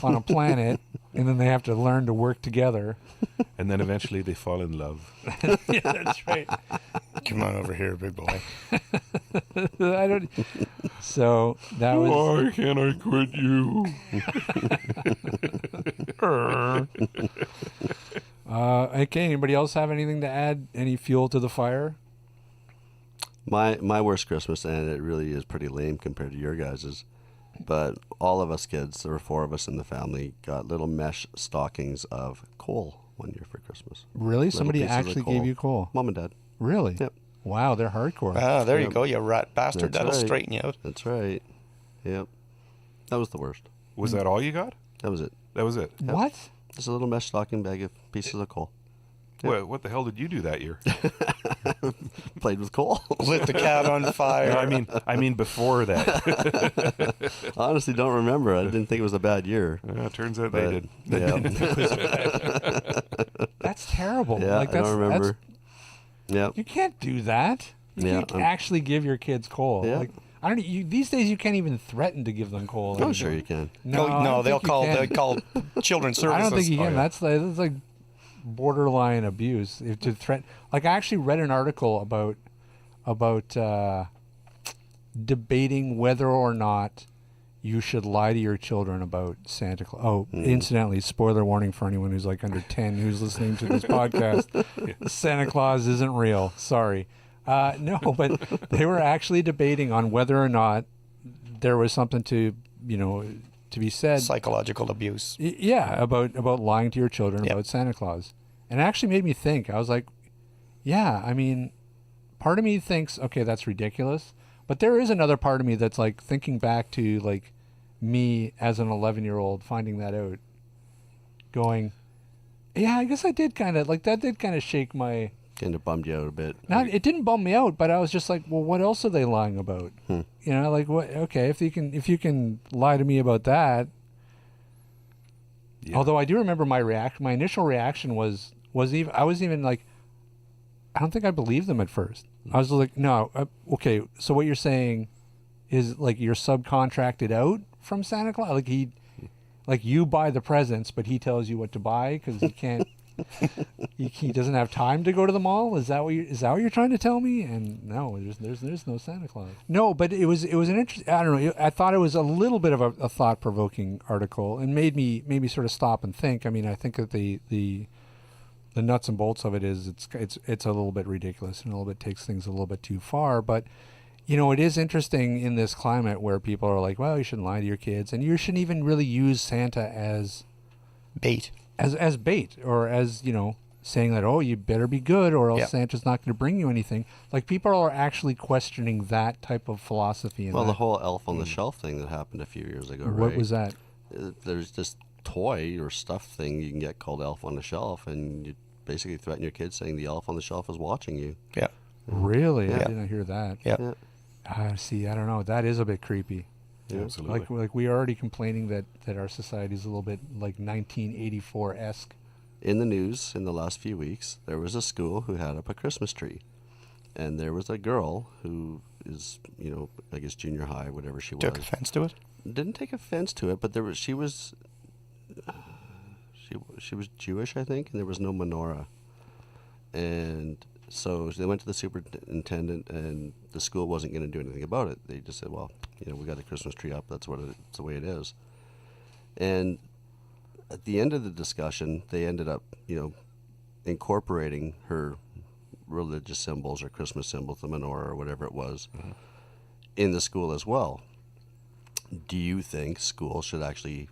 on a planet and then they have to learn to work together. And then eventually they fall in love. Yeah, that's right. Come on over here, big boy. I don't. So that was. Why can't I quit you? Okay. Anybody else have anything to add? Any fuel to the fire? My worst Christmas, and it really is pretty lame compared to your guys's, but all of us kids, there were 4 of us in the family, got little mesh stockings of coal one year for Christmas. Really? Little Somebody pieces of actually coal. gave you coal? Mom and Dad. Really? Yep. Wow, they're hardcore. Ah, there you Yep. go, you rat bastard. That's That'll right. straighten you out. That's right. Yep. That was the worst. Was that all you got? That was it. That was it. What? Just a little mesh stocking bag of pieces of coal. Yep. What the hell did you do that year? Played with coal. Lit the cat on fire. No, I mean before that. Honestly, don't remember. I didn't think it was a bad year. Turns out But, they did. yeah. That's terrible. Yeah, like, I don't remember. That's, you can't do that. You Yeah, can't actually give your kids coal. Yeah. Like, I don't. These days, you can't even threaten to give them coal. Oh, anymore. sure you can. No, I don't they'll think you call can. they'll call children's services. I don't think you can. Oh, yeah. That's like borderline abuse. If to threaten, like, I actually read an article about debating whether or not you should lie to your children about Santa Claus. Oh, incidentally, spoiler warning for anyone who's like under 10 who's listening to this podcast: Santa Claus isn't real. Sorry. No, but they were actually debating on whether or not there was something to be said. Psychological abuse. Yeah, about lying to your children Yep. about Santa Claus. And it actually made me think. I was like, yeah, I mean, part of me thinks, okay, that's ridiculous. But there is another part of me that's like thinking back to like me as an 11-year-old finding that out, going, yeah, I guess I did kind of, like, that did kind of shake my... Kind of bummed you out a bit. It didn't bum me out, but I was just like, well, what else are they lying about? Like, what? Okay, if you can lie to me about that. Yeah. Although I do remember my initial reaction was even like, I don't think I believed them at first. I was like, no, okay. So what you're saying is like you're subcontracted out from Santa Claus? Like you buy the presents, but he tells you what to buy because he can't. he doesn't have time to go to the mall. Is that what you're trying to tell me? And no, there's no Santa Claus. No, but it was an interesting. I don't know. I thought it was a little bit of a thought provoking article and made me sort of stop and think. I mean, I think that the nuts and bolts of it is it's a little bit ridiculous and a little bit takes things a little bit too far. But it is interesting in this climate where people are like, well, you shouldn't lie to your kids, and you shouldn't even really use Santa as Bait. as bait, or as saying that, oh, you better be good or else Yep. Santa's not going to bring you anything. Like, people are actually questioning that type of philosophy. Well, the whole elf on the shelf thing that happened a few years ago, right? What was that? There's this toy or stuff thing you can get called elf on the shelf, and you basically threaten your kids saying the elf on the shelf is watching you. Yeah. Really? I Yeah. didn't hear that. Yeah. See, I don't know. That is a bit creepy. Absolutely. Like we are already complaining that our society is a little bit like 1984-esque. In the news in the last few weeks, there was a school who had up a Christmas tree, and there was a girl who is, I guess junior high, whatever she Took was. offense to it. Didn't take offense to it, but she was Jewish, I think, and there was no menorah. And so they went to the superintendent, and the school wasn't going to do anything about it. They just said, well, we got a Christmas tree up. That's it's the way it is. And at the end of the discussion, they ended up, incorporating her religious symbols or Christmas symbols, the menorah or whatever it was, in the school as well. Do you think schools should actually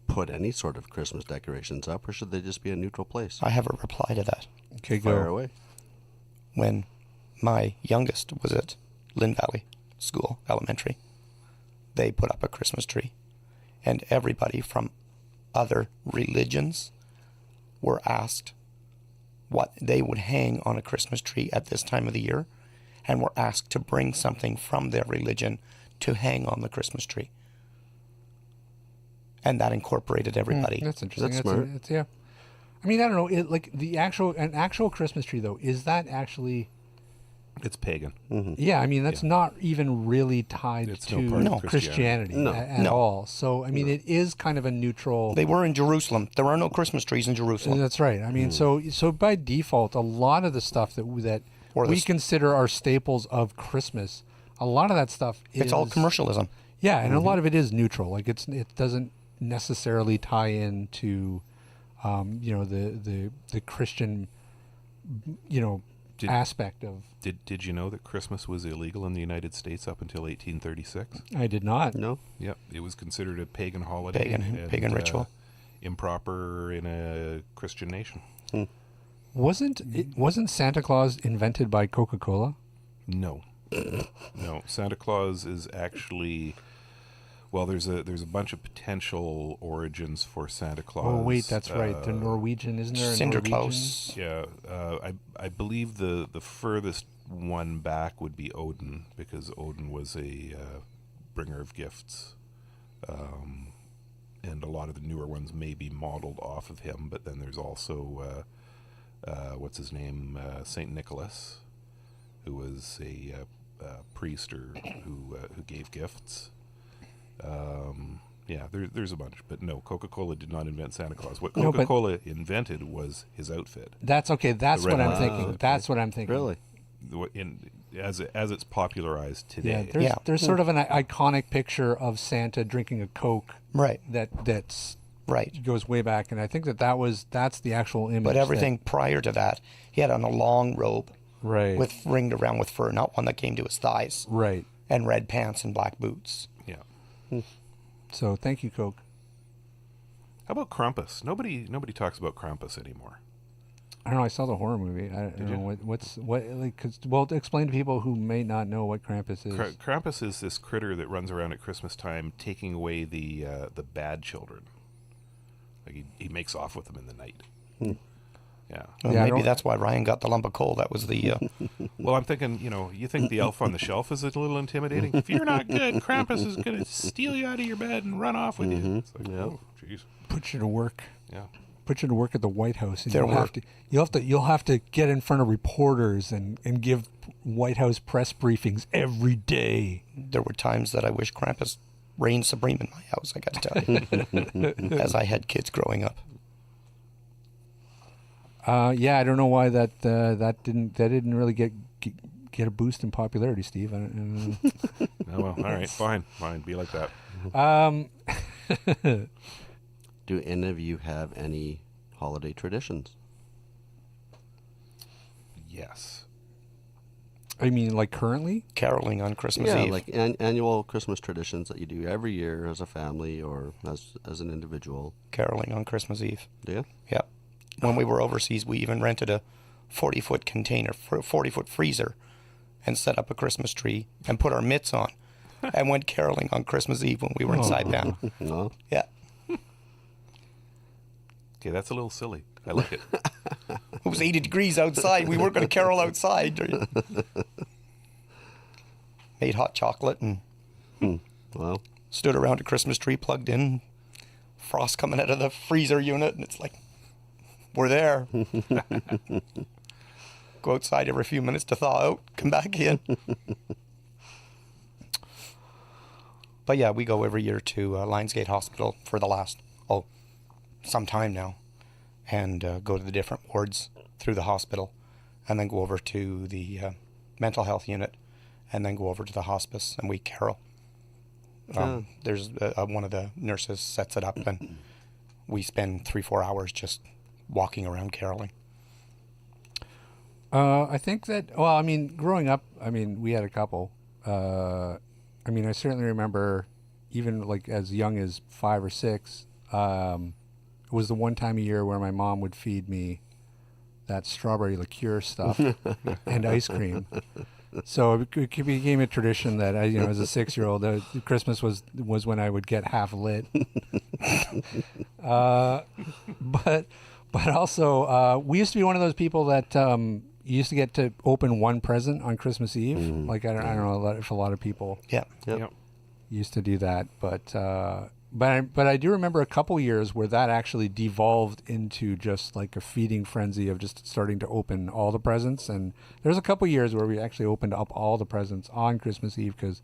put any sort of Christmas decorations up, or should they just be a neutral place? I have a reply to that. Okay, Fire go. away. When my youngest was at Lynn Valley School Elementary, they put up a Christmas tree, and everybody from other religions were asked what they would hang on a Christmas tree at this time of the year, and were asked to bring something from their religion to hang on the Christmas tree. And that incorporated everybody. That's interesting. That's smart. Yeah. I mean, I don't know. Like an actual Christmas tree, though, is that actually It's pagan. Yeah, I mean that's not even really tied It's to no part of Christianity No. at No. all. So I mean, it is kind of a neutral. They were in Jerusalem. There are no Christmas trees in Jerusalem. That's right. I mean, so by default, a lot of the stuff that Or we the- consider our staples of Christmas, a lot of that stuff is It's all commercialism. Yeah, and a lot of it is neutral. Like it doesn't necessarily tie into, the Christian, Did- aspect of. Did you know that Christmas was illegal in the United States up until 1836? I did not. No? Yep, it was considered a pagan holiday. Pagan ritual. Improper in a Christian nation. Wasn't Santa Claus invented by Coca-Cola? No, no. Santa Claus is actually, well, there's a bunch of potential origins for Santa Claus. Oh wait, that's right. The Norwegian, isn't there? A Sinterklaas. Yeah, I believe the furthest one back would be Odin, because Odin was a bringer of gifts, and a lot of the newer ones may be modeled off of him. But then there's also what's his name, Saint Nicholas, who was a priest who gave gifts. Yeah, there's a bunch, but no, Coca-Cola did not invent Santa Claus. What No, but- Coca-Cola invented was his outfit. That's okay. That's The what red I'm one. thinking. Okay. That's what I'm thinking. Really? As it's popularized Yeah. today. There's sort of an iconic picture of Santa drinking a Coke Right. that's Right. goes way back, and I think that's the actual image. But everything prior to that, he had on a long robe right with ringed around with fur, not one that came to his thighs, right. and red pants and black boots. Yeah. So thank you, Coke. How about Krampus? Nobody talks about Krampus anymore. I don't know. I saw the horror movie. I don't know explain to people who may not know what Krampus is. Krampus is this critter that runs around at Christmas time, taking away the bad children. Like he makes off with them in the night. Yeah. Well, Yeah, I maybe don't- that's why Ryan got the lump of coal. That was the Well, I'm thinking, you think the elf on the shelf is a little intimidating? If you're not good, Krampus is going to steal you out of your bed and run off with you. It's like, Yep. oh, jeez. Put you to work. Yeah. Put you to work at the White House, and There you'll have to get in front of reporters and give White House press briefings every day. there were times that I wish Krampus reigned supreme in my house. I got to tell you, as I had kids growing up. Yeah, I don't know why that didn't really get a boost in popularity, Steve. I don't know. Oh, well, all right, fine, be like that. Do any of you have any holiday traditions? Yes. I mean, like currently? Caroling on Christmas Yeah, Eve. like annual Christmas traditions that you do every year as a family or as an individual. Caroling on Christmas Eve. Do you? Yeah. When we were overseas, we even rented a 40-foot container, 40-foot freezer, and set up a Christmas tree and put our mitts on and went caroling on Christmas Eve when we were in Saipan. No. Yeah. Okay, that's a little silly. I like it. It was 80 degrees outside. We weren't going to carol outside. Made hot chocolate and Well, stood around a Christmas tree plugged in. Frost coming out of the freezer unit, and it's like, we're there. Go outside every few minutes to thaw out, come back in. But yeah, we go every year to Lionsgate Hospital for the last, some time now, and go to the different wards through the hospital, and then go over to the mental health unit, and then go over to the hospice, and we carol. There's one of the nurses sets it up, and we spend 3-4 hours just walking around caroling. I think that, well, I mean, growing up, I mean, we had a couple. I mean, I certainly remember even like as young as 5 or 6, it was the one time a year where my mom would feed me that strawberry liqueur stuff and ice cream. So it became a tradition that I, as a 6-year-old, Christmas was when I would get half lit. But also, we used to be one of those people that you used to get to open one present on Christmas Eve. Like I don't know if a lot of people Yeah. yep. Yep. used to do that, but But I do remember a couple years where that actually devolved into just like a feeding frenzy of just starting to open all the presents. And there's a couple years where we actually opened up all the presents on Christmas Eve, because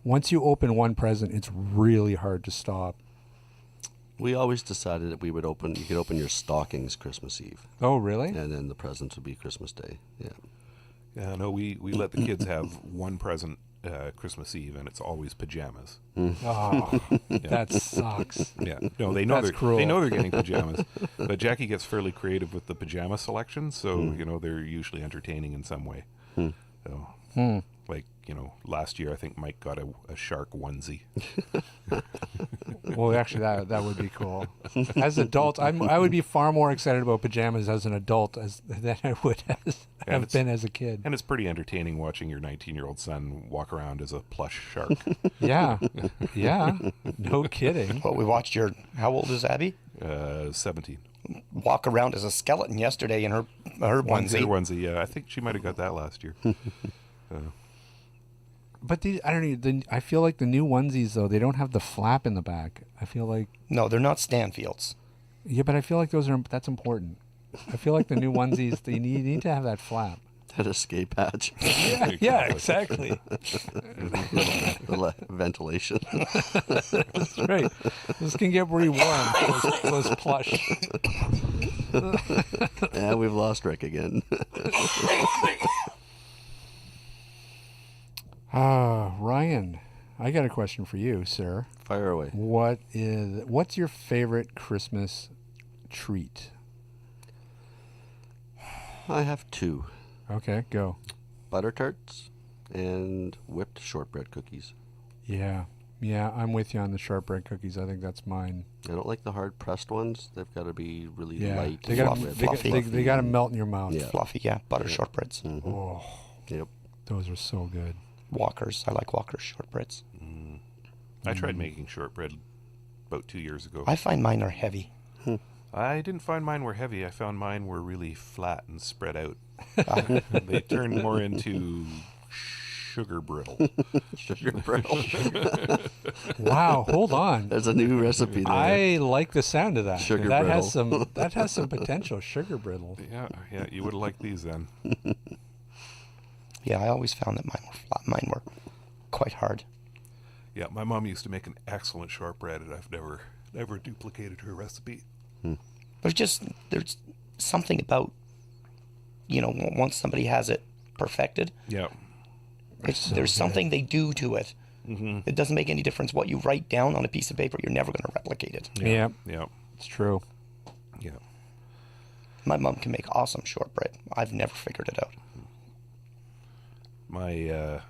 once you open one present, it's really hard to stop. We always decided that you could open your stockings Christmas Eve, Oh, really? and then the presents would be Christmas Day. Yeah. Yeah, no, we let the kids have one present Christmas Eve, and it's always pajamas. Oh, that sucks. Yeah, no, they know That's cruel. they know they're getting pajamas, but Jackie gets fairly creative with the pajama selection, so they're usually entertaining in some way. So, like last year I think Mike got a shark onesie. Well, actually, that would be cool. As adults, I would be far more excited about pajamas as an adult than I would have been as a kid. And it's pretty entertaining watching your 19-year-old son walk around as a plush shark. Yeah, yeah, no kidding. Well, we watched how old is Abby? 17. Walk around as a skeleton yesterday in her onesie. Her onesie, yeah. I think she might have got that last year. But I don't know. I feel like the new onesies, though, they don't have the flap in the back. I feel like No, they're not Stanfields. yeah, but I feel like that's important. I feel like the new onesies, you need to have that flap. That escape hatch, Yeah, exactly. the ventilation. That's right. This can get pretty warm. Those plush. Yeah, we've lost Rick again. Ryan, I got a question for you, sir. Fire away. What's your favorite Christmas treat? I have two. Okay, go. Butter tarts and whipped shortbread cookies. Yeah, I'm with you on the shortbread cookies. I think that's mine. I don't like the hard pressed ones. They've got to be really Yeah, light. they got fluffy. they got to melt in your mouth. Yeah. Fluffy, yeah. Butter shortbreads. Oh, Yep. those are so good. Walkers. I like Walker's shortbreads. I tried making shortbread about 2 years ago. I find mine are heavy. I didn't find mine were heavy. I found mine were really flat and spread out. They turned more into sugar brittle. Sugar brittle. Wow, hold on. There's a new recipe there. I like the sound of that. Sugar that brittle. has some potential. Sugar brittle. Yeah, you would have liked these then. Yeah, I always found that mine were flat. Mine were quite hard. Yeah, my mom used to make an excellent shortbread, and I've never duplicated her recipe. There's something about, once somebody has it perfected, Yeah. there's something they do to it. It doesn't make any difference what you write down on a piece of paper. You're never going to replicate it. Yeah, Yeah. it's true. Yeah. My mom can make awesome shortbread. I've never figured it out. My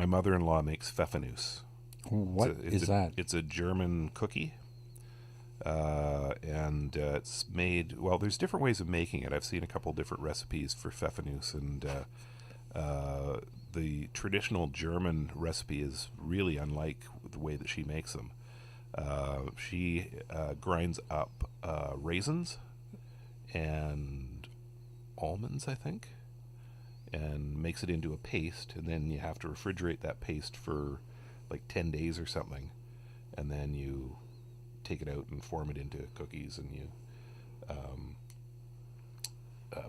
mother-in-law makes Pfeffernuss. What is that? It's a German cookie, and it's made. Well, there's different ways of making it. I've seen a couple different recipes for Pfeffernuss, and the traditional German recipe is really unlike the way that she makes them. She grinds up raisins and almonds, I think, and makes it into a paste, and then you have to refrigerate that paste for like 10 days or something, and then you take it out and form it into cookies, and you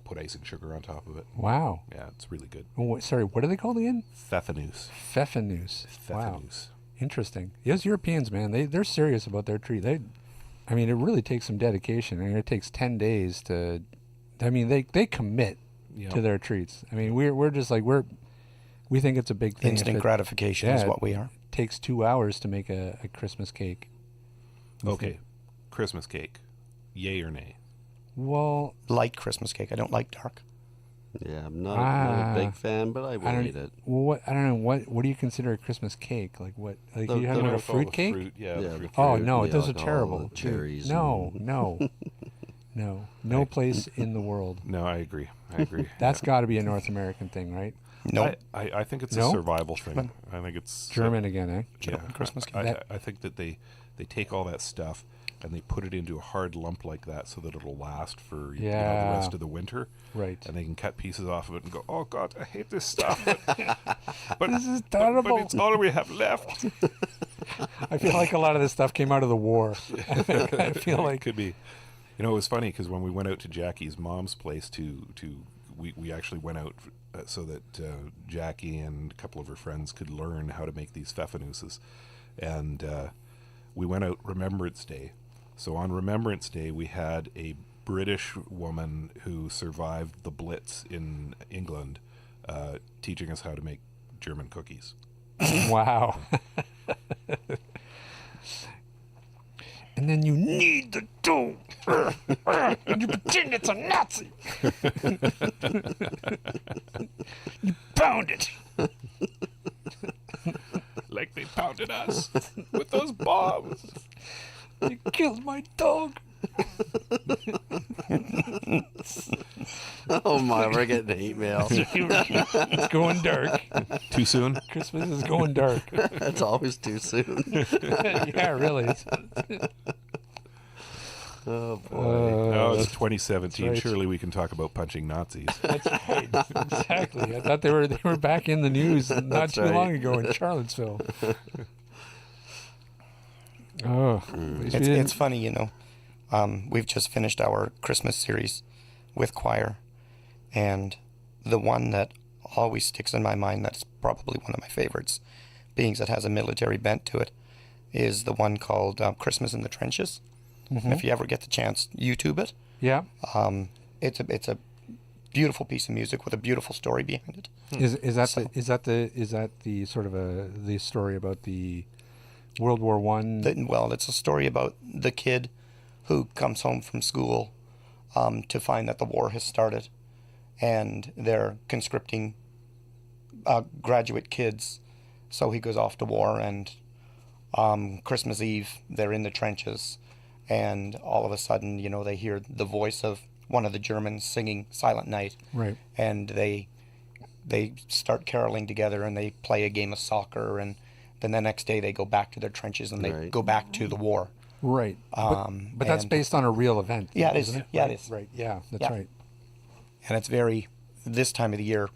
put icing sugar on top of it. Wow. Yeah, it's really good. Oh, sorry, what are they called again? Pfeffernuss. Pfeffernuss. Wow. Pfeffernuss. Interesting. Yes, Europeans, man, they're serious about their treat. It really takes some dedication. It takes 10 days to. They commit Yeah. to their treats. We're just like we think it's a big thing. Instant gratification is what we are. It takes 2 hours to make a Christmas cake. Okay, Christmas cake. Yay or nay? Well, Light Christmas cake. I don't like dark. Yeah, I'm not a big fan, but I will eat it. I don't know what do you consider a Christmas cake? Like what? Like The- you having the- a fruit cake? Yeah. Yeah. The fruit Oh cake. no, the those are alcohol, terrible. the cherries No, and- no place in the world. No, I agree. That's got to be a North American thing, right? No. I think it's No? a survival thing. I think it's German again, eh? Yeah, Christmas cake. I think that they take all that stuff and they put it into a hard lump like that so that it'll last for the Yeah. rest of the winter. Right. And they can cut pieces off of it and go, oh God, I hate this stuff. But This is but terrible. it's all we have left. I feel like a lot of this stuff came out of the war. I feel like could be. You know, it was funny because when we went out to Jackie's mom's place we actually went out so that Jackie and a couple of her friends could learn how to make these pfeffernuses. And we went out Remembrance Day. So on Remembrance Day, we had a British woman who survived the Blitz in England teaching us how to make German cookies. wow. And then you knead the dough, and you pretend it's a Nazi. You pound it. Like they pounded us with those bombs. You killed my dog. Oh my, we're getting hate mail. It's going dark. Too soon? Christmas is going dark. That's always too soon. Yeah, really. Oh boy. No, it's 2017. right. Surely we can talk about punching Nazis. That's right. Exactly. I thought they were back in the news not That's too right. long ago in Charlottesville. Oh, at least we It's didn't- funny, you know. We've just finished our Christmas series with choir, and the one that always sticks in my mind, that's probably one of my favorites, being that has a military bent to it, is the one called Christmas in the Trenches. And if you ever get the chance, YouTube it. yeah. It's a beautiful piece of music with a beautiful story behind it. Is that the sort of the story about the World War One? Well, it's a story about the kid who comes home from school to find that the war has started, and they're conscripting graduate kids. So he goes off to war, and Christmas Eve they're in the trenches, and all of a sudden, you know, they hear the voice of one of the Germans singing Silent Night, Right. and they start caroling together, and they play a game of soccer, and then the next day they go back to their trenches and they Right. go back to the war. Right. But that's and- based on a real event. Yeah, it is. isn't it? Yeah, it Right, is. Right. Yeah, that's Yeah. right. And it's very, this time of the year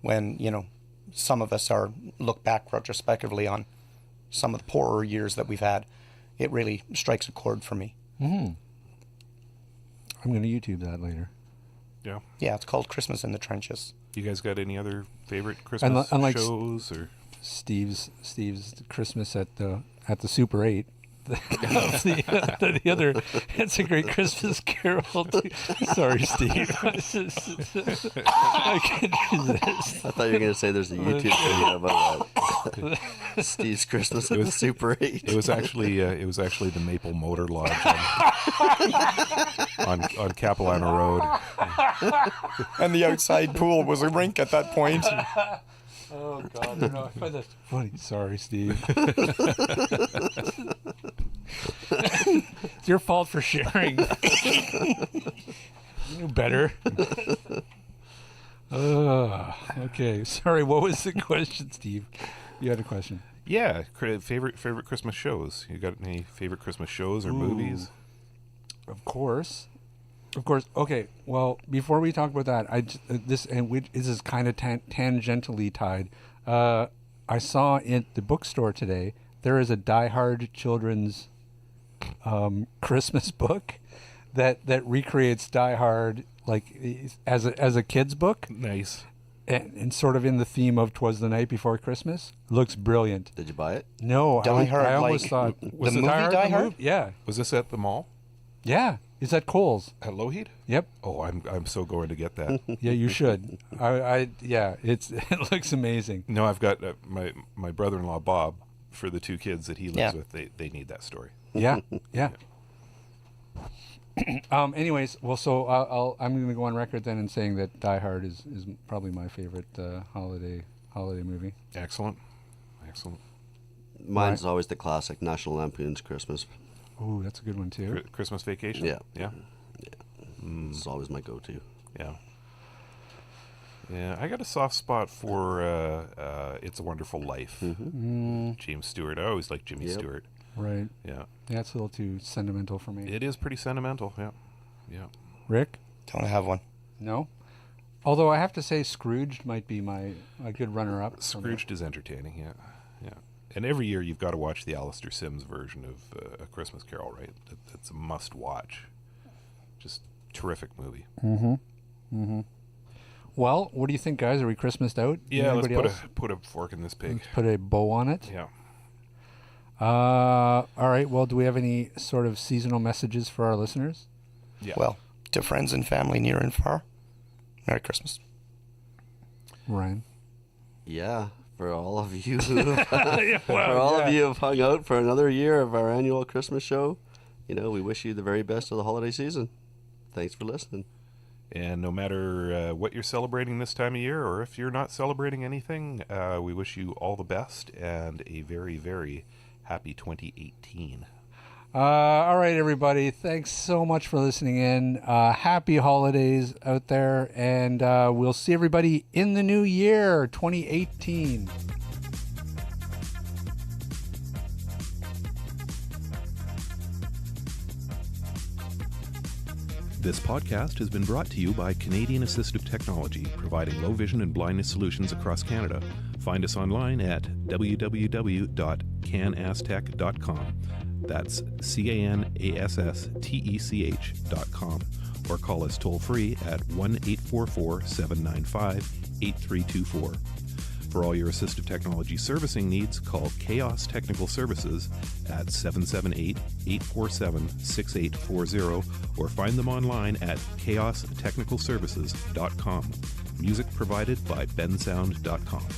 when, you know, some of us are look back retrospectively on some of the poorer years that we've had, it really strikes a chord for me. I'm going to YouTube that later. Yeah. Yeah, it's called Christmas in the Trenches. You guys got any other favorite Christmas unlike shows or? Steve's Christmas at the Super 8. The other, it's a great Christmas carol. Sorry, Steve. I can't resist. I thought you were going to say there's a YouTube video about that. Steve's Christmas at the Super 8. It was actually the Maple Motor Lodge on Capilano Road. And the outside pool was a rink at that point. Oh God, no, I find that funny. Sorry, Steve. It's your fault for sharing. You knew better. Okay. Sorry. What was the question, Steve? You had a question. Yeah, favorite Christmas shows. You got any favorite Christmas shows or movies? Of course. Okay. Well, before we talk about that, this is kind of tangentially tied. I saw in the bookstore today there is a Die Hard children's Christmas book that recreates Die Hard like as a kid's book, Nice. and sort of in the theme of "'Twas the Night Before Christmas." Looks brilliant. Did you buy it? No, Die Hard, I almost like thought the was it movie Die the Hard? movie? Yeah, Was this at the mall yeah. Is at Kohl's? at Lougheed? Yep. Oh, I'm so going to get that. Yeah, you should. Yeah, it looks amazing. No, I've got my brother-in-law Bob for the two kids that he lives Yeah. with. They need that story. Yeah, yeah. Anyways, well, so I'm going to go on record then in saying that Die Hard is probably my favorite holiday movie. Excellent. Mine's always the classic National Lampoon's Christmas. Ooh, that's a good one too. Christmas Vacation. Yeah. Yeah. It's always my go-to. Yeah. Yeah, I got a soft spot for It's a Wonderful Life. James Stewart. I always liked Jimmy Yep. Stewart. Right. Yeah. Yeah, it's a little too sentimental for me. It is pretty sentimental. Yeah. Yeah. Rick? Don't have one. No. Although I have to say, Scrooged might be a good runner-up. Scrooged is entertaining. Yeah. Yeah. And every year you've got to watch the Alistair Sims version of A Christmas Carol, right? It's a must-watch. Just terrific movie. Well, what do you think, guys? Are we Christmased out? Yeah, Anybody let's else? put a fork in this pig. Let's put a bow on it. Yeah. All right. Well, do we have any sort of seasonal messages for our listeners? Yeah. Well, to friends and family near and far, Merry Christmas. Ryan. Yeah, for all of you, of you have hung out for another year of our annual Christmas show, we wish you the very best of the holiday season. Thanks for listening. And no matter what you're celebrating this time of year, or if you're not celebrating anything, we wish you all the best and a very, very happy 2018. All right, everybody. Thanks so much for listening in. Happy holidays out there, and we'll see everybody in the new year, 2018. This podcast has been brought to you by Canadian Assistive Technology, providing low vision and blindness solutions across Canada. Find us online at www.canasstech.com. That's CANASSTECH.com. Or call us toll free at 1-844-795-8324. For all your assistive technology servicing needs, call Chaos Technical Services at 778-847-6840 or find them online at chaostechnicalservices.com. Music provided by bensound.com.